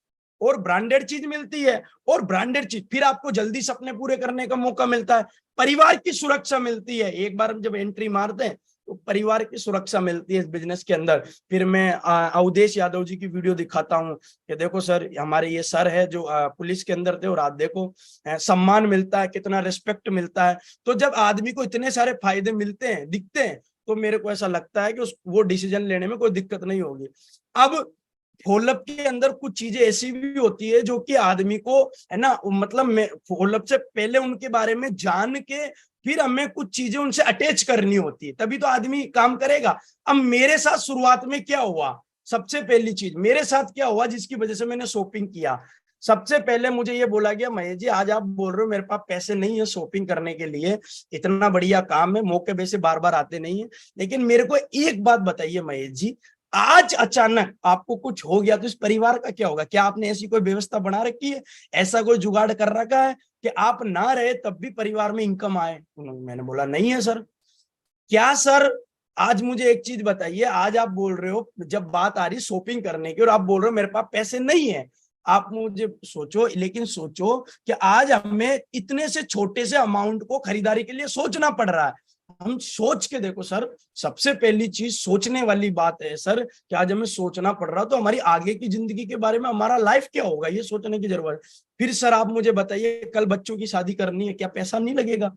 [SPEAKER 3] और ब्रांडेड चीज मिलती है, और ब्रांडेड चीज फिर आपको जल्दी सपने पूरे करने का मौका मिलता है, परिवार की सुरक्षा मिलती है। एक बार हम जब एंट्री मारते हैं तो परिवार की सुरक्षा मिलती है इस बिजनेस के अंदर। फिर मैं अवधेश यादव जी की वीडियो दिखाता हूँ कि देखो सर हमारे ये सर है जो पुलिस के अंदर थे, और आज देखो सम्मान मिलता है, कितना रिस्पेक्ट मिलता है। तो जब आदमी को इतने सारे फायदे मिलते हैं, दिखते हैं, तो मेरे को ऐसा लगता है कि वो डिसीजन लेने में कोई दिक्कत नहीं होगी। अब फॉलोअप के अंदर कुछ चीजें ऐसी भी होती है जो कि आदमी को है ना, मतलब फॉलोअप से पहले उनके बारे में जान के फिर हमें कुछ चीजें उनसे अटैच करनी होती है, तभी तो आदमी काम करेगा। अब मेरे साथ शुरुआत में क्या हुआ, सबसे पहली चीज मेरे साथ क्या हुआ जिसकी वजह से मैंने शॉपिंग किया। सबसे पहले मुझे ये बोला गया, महेश जी आज आप बोल रहे हो मेरे पास पैसे नहीं है शॉपिंग करने के लिए, इतना बढ़िया काम है, मौके वैसे बार बार आते नहीं है, लेकिन मेरे को एक बात बताइए महेश जी, आज अचानक आपको कुछ हो गया तो इस परिवार का क्या होगा? क्या आपने ऐसी कोई व्यवस्था बना रखी है, ऐसा कोई जुगाड़ कर रखा है कि आप ना रहे तब भी परिवार में इनकम आए? मैंने बोला नहीं है सर। क्या सर, आज मुझे एक चीज बताइए, आज आप बोल रहे हो जब बात आ रही शॉपिंग करने की और आप बोल रहे हो मेरे पास पैसे नहीं है, आप मुझे सोचो, लेकिन सोचो कि आज हमें इतने से छोटे से अमाउंट को खरीदारी के लिए सोचना पड़ रहा है। हम सोच के देखो सर, सबसे पहली चीज सोचने वाली बात है सर कि आज हमें सोचना पड़ रहा, तो हमारी आगे की जिंदगी के बारे में, हमारा लाइफ क्या होगा, ये सोचने की जरूरत है। फिर सर आप मुझे बताइए, कल बच्चों की शादी करनी है, क्या पैसा नहीं लगेगा?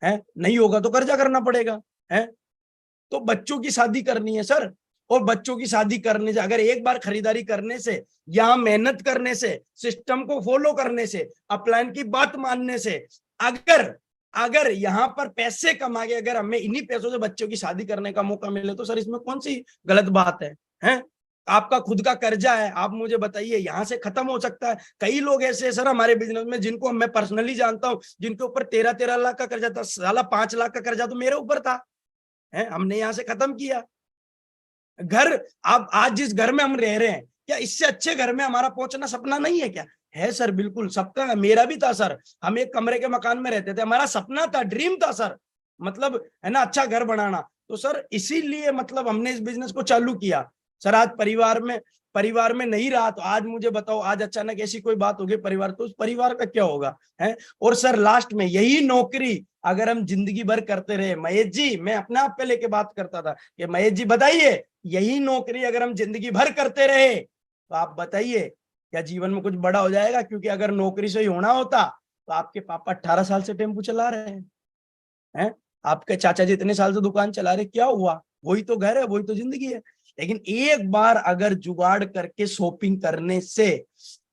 [SPEAKER 3] है नहीं होगा तो कर्जा करना पड़ेगा। है तो बच्चों की शादी करनी है सर, और बच्चों की शादी करने से, अगर एक बार खरीदारी करने से, यहाँ मेहनत करने से, सिस्टम को फॉलो करने से, अपलाइन की बात मानने से, अगर अगर यहाँ पर पैसे कमा के अगर हमें इन्हीं पैसों से बच्चों की शादी करने का मौका मिले, तो सर इसमें कौन सी गलत बात है? हैं? आपका खुद का कर्जा है, आप मुझे बताइए, यहाँ से खत्म हो सकता है। कई लोग ऐसे हैं सर हमारे बिजनेस में, जिनको मैं पर्सनली जानता हूँ, जिनके ऊपर 13-13 लाख का कर्जा था, साला 5 लाख का कर्जा तो मेरे ऊपर था। है हमने यहाँ से खत्म किया घर। अब आज जिस घर में हम रह रहे हैं, क्या इससे अच्छे घर में हमारा पहुंचना सपना नहीं है क्या? है सर, बिल्कुल सबका, मेरा भी था सर। हम एक कमरे के मकान में रहते थे, हमारा सपना था, ड्रीम था सर, मतलब है ना, अच्छा घर बनाना। तो सर इसीलिए मतलब हमने इस बिजनेस को चालू किया सर। आज परिवार में नहीं रहा, तो आज मुझे बताओ, आज अचानक ऐसी कोई बात होगी परिवार, तो उस परिवार का क्या होगा? है और सर लास्ट में यही नौकरी अगर हम जिंदगी भर करते रहे, महेश जी, मैं अपने आप पे लेके बात करता था कि महेश जी बताइए, यही नौकरी अगर हम जिंदगी भर करते रहे, तो आप बताइए क्या जीवन में कुछ बड़ा हो जाएगा? क्योंकि अगर नौकरी से ही होना होता, तो आपके पापा 18 साल से टेम्पू चला रहे हैं, आपके चाचा जी इतने साल से दुकान चला रहे, क्या हुआ? वही तो घर है, वही तो जिंदगी है। लेकिन एक बार अगर जुगाड़ करके शॉपिंग करने से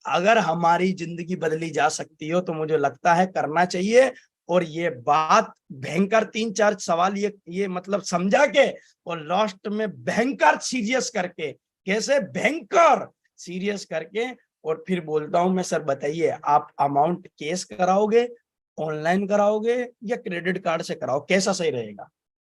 [SPEAKER 3] अगर हमारी जिंदगी बदली जा सकती हो, तो मुझे लगता है करना चाहिए। और ये बात भयंकर 3-4 सवाल ये मतलब समझा के, और लास्ट में भयंकर सीरियस करके, कैसे भयंकर सीरियस करके, और फिर बोलता हूं मैं, सर बताइए आप अमाउंट कैश कराओगे, ऑनलाइन कराओगे, या क्रेडिट कार्ड से कराओ, कैसा सही रहेगा?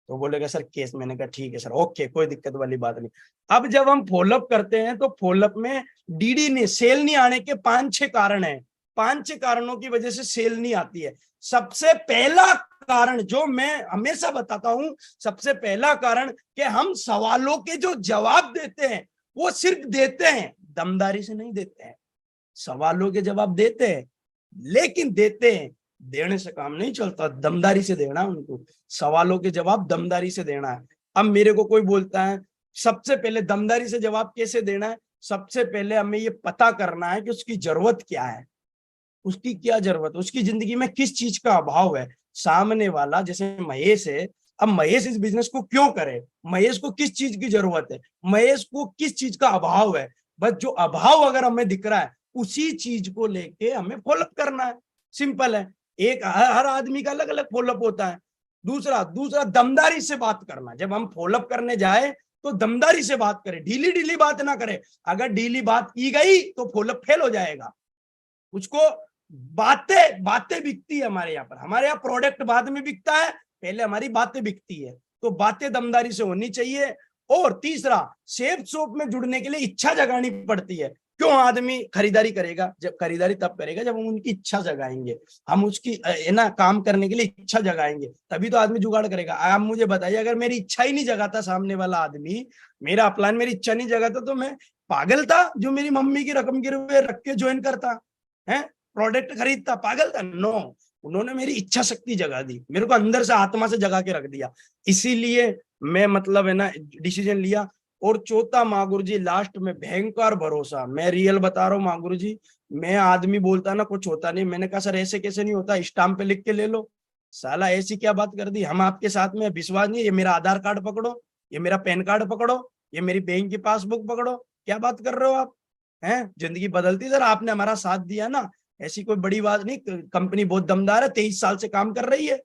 [SPEAKER 3] तो बोलेगा सर केस। मैंने कहा ठीक है सर, ओके, कोई दिक्कत वाली बात नहीं। अब जब हम फॉलोअप करते हैं, तो फॉलोअप में डीडी ने सेल नहीं आने के 5-6 कारण हैं। 5-6 कारणों की वजह से सेल नहीं आती है। सबसे पहला कारण जो मैं हमेशा बताता हूं, सबसे पहला कारण कि हम सवालों के जो जवाब देते हैं, वो सिर्फ देते हैं, दमदारी से नहीं देते हैं। सवालों के जवाब देते हैं, लेकिन देते हैं, देने से काम नहीं चलता, दमदारी से देना है उनको। सवालों के जवाब दमदारी से देना है। अब मेरे को कोई बोलता है, सबसे पहले दमदारी से जवाब कैसे देना है? सबसे पहले हमें ये पता करना है कि उसकी जरूरत क्या है, उसकी क्या जरूरत है, उसकी जिंदगी में किस चीज का अभाव है। सामने वाला जैसे महेश है, अब महेश इस बिजनेस को क्यों करे, महेश को किस चीज की जरूरत है, महेश को किस चीज का अभाव है। बस जो अभाव अगर हमें दिख रहा है, उसी चीज को लेके हमें फॉलोअप करना है। सिंपल है। एक हर आदमी का अलग अलग फॉलोअप होता है। दूसरा दमदारी से बात करना। जब हम फॉलोअप करने जाए, तो दमदारी से बात करें, ढीली ढीली बात ना करें। अगर ढीली बात की गई, तो फॉलोअप फेल हो जाएगा। उसको बातें बिकती है हमारे यहाँ पर। हमारे यहाँ प्रोडक्ट बाद में बिकता है, पहले हमारी बातें बिकती है। तो बातें दमदारी से होनी चाहिए। और तीसरा, सेफ शॉप में जुड़ने के लिए इच्छा जगानी पड़ती है। क्यों आदमी खरीदारी करेगा? जब खरीदारी तब करेगा जब हम उनकी इच्छा जगाएंगे, हम उसकी है ना काम करने के लिए इच्छा जगाएंगे, तभी तो आदमी जुगाड़ करेगा। आप मुझे बताइए, अगर मेरी इच्छा ही नहीं जगाता सामने वाला आदमी, मेरा अपलाइन मेरी इच्छा नहीं जगाता, तो मैं पागल था जो मेरी मम्मी की रकम गिरवे रख के ज्वाइन करता है, प्रोडक्ट खरीदता? पागल था? नो, उन्होंने मेरी इच्छा शक्ति जगा दी, मेरे को अंदर से आत्मा से जगा के रख दिया। इसीलिए मैं मतलब है ना डिसीजन लिया। और चौथा माँ गुरु जी, लास्ट में भयंकर भरोसा। मैं रियल बता रहा हूँ माँ गुरु जी, मैं आदमी बोलता ना कुछ होता नहीं, मैंने कहा सर ऐसे कैसे नहीं होता, स्टाम्प पे लिख के ले लो। साला ऐसी क्या बात कर दी, हम आपके साथ में, विश्वास नहीं? ये मेरा आधार कार्ड पकड़ो, ये मेरा पैन कार्ड पकड़ो, ये मेरी बैंक की पासबुक पकड़ो, क्या बात कर रहे हो आप? हैं, जिंदगी बदलती सर, आपने हमारा साथ दिया ना, ऐसी कोई बड़ी बात नहीं। कंपनी बहुत दमदार है, 23 साल से काम कर रही है।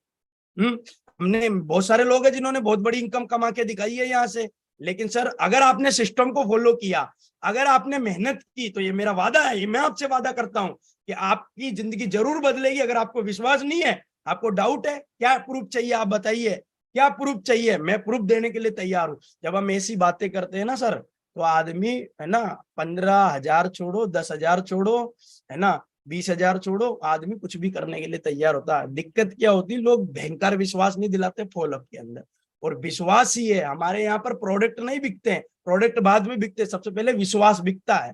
[SPEAKER 3] हमने बहुत सारे लोग हैं जिन्होंने बहुत बड़ी इनकम कमा के दिखाई है यहाँ से। लेकिन सर अगर आपने सिस्टम को फॉलो किया, अगर आपने मेहनत की, तो ये मेरा वादा है, ये मैं आपसे वादा करता हूं कि आपकी जिंदगी जरूर बदलेगी। अगर आपको विश्वास नहीं है, आपको डाउट है, क्या प्रूफ चाहिए आप बताइए, क्या प्रूफ चाहिए? मैं प्रूफ देने के लिए तैयार हूं। जब हम ऐसी बातें करते हैं ना सर, तो आदमी है ना 15,000 छोड़ो, 10,000 छोड़ो, है ना 20,000 छोड़ो, आदमी कुछ भी करने के लिए तैयार होता है। दिक्कत क्या होती है, लोग भयंकर विश्वास नहीं दिलाते फॉलोअप के अंदर। और विश्वास ही है, हमारे यहाँ पर प्रोडक्ट नहीं बिकते हैं, प्रोडक्ट बाद में बिकते हैं, सबसे पहले विश्वास बिकता है।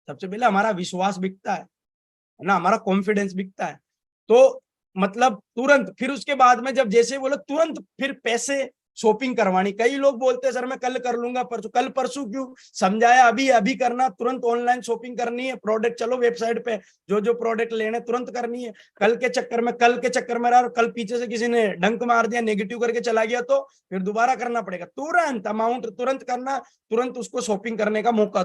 [SPEAKER 3] सबसे पहले हमारा विश्वास बिकता है ना, हमारा कॉन्फिडेंस बिकता है। तो मतलब तुरंत, फिर उसके बाद में जब जैसे बोले तुरंत फिर पैसे शॉपिंग करवानी। कई लोग बोलते हैं सर मैं कल कर लूंगा, परसों, कल परसों क्यों, समझाया अभी अभी करना, तुरंत ऑनलाइन शॉपिंग करनी है, प्रोडक्ट चलो वेबसाइट पे जो जो प्रोडक्ट लेने तुरंत करनी है। कल के चक्कर में रहा, कल पीछे से किसी ने डंक मार दिया, नेगेटिव करके चला गया, तो फिर दोबारा करना पड़ेगा। तुरंत अमाउंट तुरंत करना, तुरंत उसको शॉपिंग करने का मौका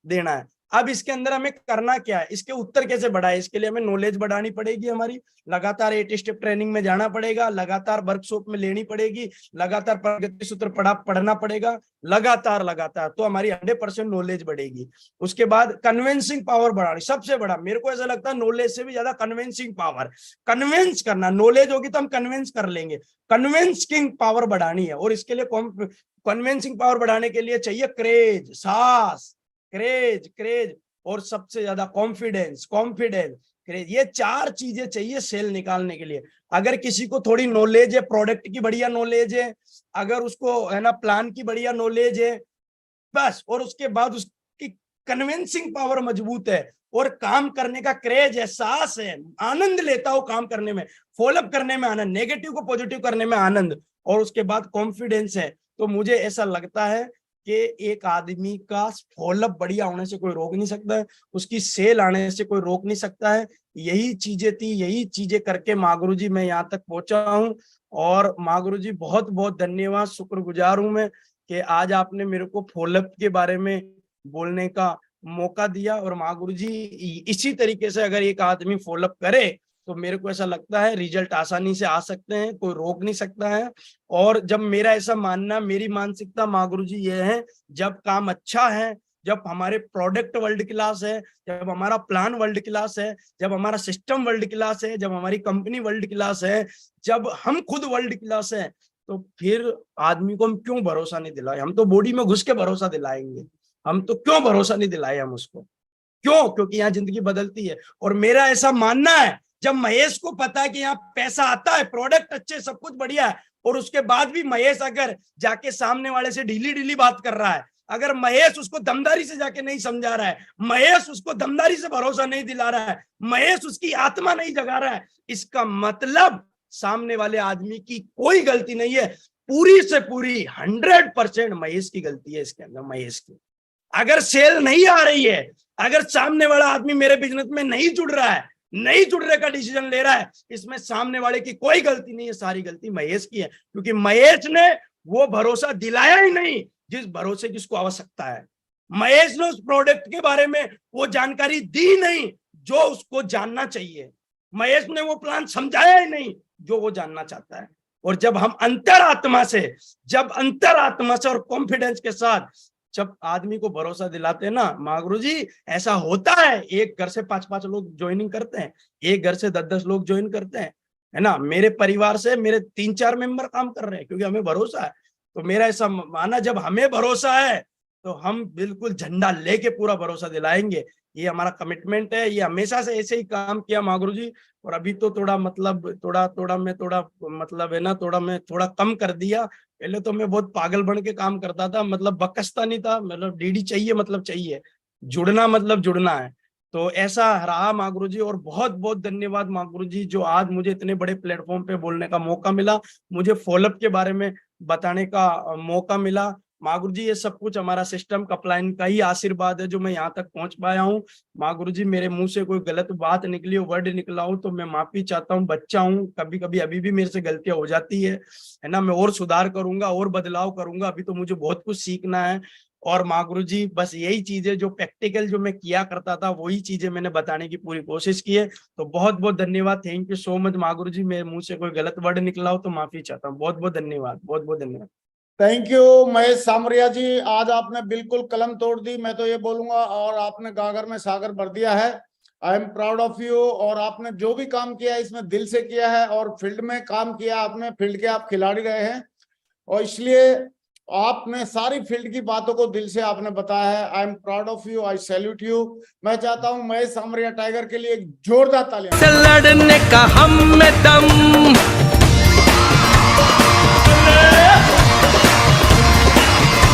[SPEAKER 3] देना है। अब इसके अंदर हमें करना क्या है, इसके उत्तर कैसे बढ़ाए, इसके लिए हमें नॉलेज बढ़ानी पड़ेगी हमारी, लगातार 8 स्टेप ट्रेनिंग में जाना पड़ेगा, लगातार वर्कशॉप में लेनी पड़ेगी, लगातार प्रगति सूत्र पढ़ना पड़ेगा, लगातार तो हमारी 100% नॉलेज बढ़ेगी। उसके बाद कन्विंसिंग पावर बढ़ानी, सबसे बड़ा मेरे को ऐसा लगता है नॉलेज से भी ज्यादा कन्विंसिंग पावर, कन्विंस करना। नॉलेज होगी तो हम कन्विंस कर लेंगे, कन्विंसिंग पावर बढ़ानी है। और इसके लिए कन्विंसिंग पावर बढ़ाने के लिए चाहिए क्रेज, साहस, क्रेज और सबसे ज्यादा कॉन्फिडेंस, क्रेज। ये 4 चीजें चाहिए सेल निकालने के लिए। अगर किसी को थोड़ी नॉलेज है, प्रोडक्ट की बढ़िया नॉलेज है, अगर उसको है ना प्लान की बढ़िया नॉलेज है बस, और उसके बाद उसकी कन्विंसिंग पावर मजबूत है और काम करने का क्रेज है, साहस है, आनंद लेता हो काम करने में, फॉलोअप करने में आनंद, नेगेटिव को पॉजिटिव करने में आनंद, और उसके बाद कॉन्फिडेंस है, तो मुझे ऐसा लगता है कि एक आदमी का फॉलोअप बढ़िया होने से कोई रोक नहीं सकता है, उसकी सेल आने से कोई रोक नहीं सकता है। यही चीजें थी, यही चीजें करके माँ गुरु जी मैं यहाँ तक पहुंचा हूँ। और माँ गुरु जी बहुत बहुत धन्यवाद, शुक्रगुजार हूं मैं कि आज आपने मेरे को फॉलोअप के बारे में बोलने का मौका दिया। और माँ गुरु जी इसी तरीके से अगर एक आदमी फॉलोअप करे तो मेरे को ऐसा लगता है रिजल्ट आसानी से आ सकते हैं, कोई रोक नहीं सकता है। और जब मेरा ऐसा मानना, मेरी मानसिकता माँ गुरु जी ये है, जब काम अच्छा है, जब हमारे प्रोडक्ट वर्ल्ड क्लास है, जब हमारा प्लान वर्ल्ड क्लास है, जब हमारा सिस्टम वर्ल्ड क्लास है, जब हमारी कंपनी वर्ल्ड क्लास है, जब हम खुद वर्ल्ड क्लास है, तो फिर आदमी को हम क्यों भरोसा नहीं दिलाए। हम तो बॉडी में घुस के भरोसा दिलाएंगे, हम तो क्यों भरोसा नहीं दिलाए हम उसको, क्यों? क्योंकि यहाँ जिंदगी बदलती है। और मेरा ऐसा मानना है, जब महेश को पता है कि यहाँ पैसा आता है, प्रोडक्ट अच्छे, सब कुछ बढ़िया है, और उसके बाद भी महेश अगर जाके सामने वाले से ढीली बात कर रहा है, अगर महेश उसको दमदारी से जाके नहीं समझा रहा है, महेश उसको दमदारी से भरोसा नहीं दिला रहा है, महेश उसकी आत्मा नहीं जगा रहा है, इसका मतलब सामने वाले आदमी की कोई गलती नहीं है, पूरी से पूरी 100% महेश की गलती है इसके अंदर, महेश की। अगर सेल नहीं आ रही है, अगर सामने वाला आदमी मेरे बिजनेस में नहीं जुड़ रहा है, नहीं जुड़ने का डिसीजन ले रहा है, इसमें सामने वाले की कोई गलती नहीं है, सारी गलती महेश की है। क्योंकि महेश ने वो भरोसा दिलाया ही नहीं जिस भरोसे की उसको आवश्यकता है। महेश ने उस प्रोडक्ट के बारे में वो जानकारी दी नहीं जो उसको जानना चाहिए। महेश ने वो प्लान समझाया ही नहीं जो वो जानना चाहता है। और जब हम अंतरात्मा से और कॉन्फिडेंस के साथ जब आदमी को भरोसा दिलाते हैं ना माँ गुरु जी, ऐसा होता है। एक घर से 5-5 लोग ज्वाइनिंग करते हैं, एक घर से 10-10 लोग ज्वाइन करते हैं, है ना। मेरे परिवार से मेरे 3-4 मेंबर काम कर रहे हैं क्योंकि हमें भरोसा है। तो मेरा ऐसा माना, जब हमें भरोसा है तो हम बिल्कुल झंडा लेके पूरा भरोसा दिलाएंगे। ये हमारा कमिटमेंट है, ये हमेशा से ऐसे ही काम किया माँ गुरु जी। और अभी तो थोड़ा मैं थोड़ा कम कर दिया। पहले तो मैं बहुत पागल बन के काम करता था, मतलब बकसता नहीं था, मतलब डीडी चाहिए मतलब चाहिए, जुड़ना मतलब जुड़ना है। तो ऐसा रहा माँ गुरु जी। और बहुत बहुत धन्यवाद माँ गुरु जी, जो आज मुझे इतने बड़े प्लेटफॉर्म पे बोलने का मौका मिला, मुझे फॉलोअप के बारे में बताने का मौका मिला। माँ गुरु जी, ये सब कुछ हमारा सिस्टम कपलाइन का ही आशीर्वाद है जो मैं यहाँ तक पहुंच पाया हूँ। माँ गुरु जी, मेरे मुंह से कोई गलत बात निकली हो, वर्ड निकला हो तो मैं माफी चाहता हूँ, बच्चा हूँ, कभी कभी अभी भी मेरे से गलतियां हो जाती है ना। मैं और सुधार करूंगा और बदलाव करूंगा, अभी तो मुझे बहुत कुछ सीखना है। और माँ गुरु जी, बस यही चीजें जो प्रैक्टिकल जो मैं किया करता था वही चीजें मैंने बताने की पूरी कोशिश की है। तो बहुत बहुत धन्यवाद, थैंक यू सो मच माँ गुरु जी। मेरे मुंह से कोई गलत वर्ड निकला हो तो माफी चाहता हूँ। बहुत बहुत धन्यवाद, बहुत बहुत धन्यवाद।
[SPEAKER 2] थैंक यू महेश सामरिया जी, आज आपने बिल्कुल कलम तोड़ दी, मैं तो ये बोलूंगा, और आपने गागर में सागर भर दिया है। I am proud of you. और आपने जो भी काम किया है इसमें दिल से किया है, और फील्ड में काम किया आपने, फील्ड के आप खिलाड़ी रहे हैं, और इसलिए आपने सारी फील्ड की बातों को दिल से आपने बताया है। I am proud of you, I salute you. मैं चाहता हूं महेश सामरिया टाइगर के लिए एक जोरदार तालियां।
[SPEAKER 1] से लड़ने का हम में दम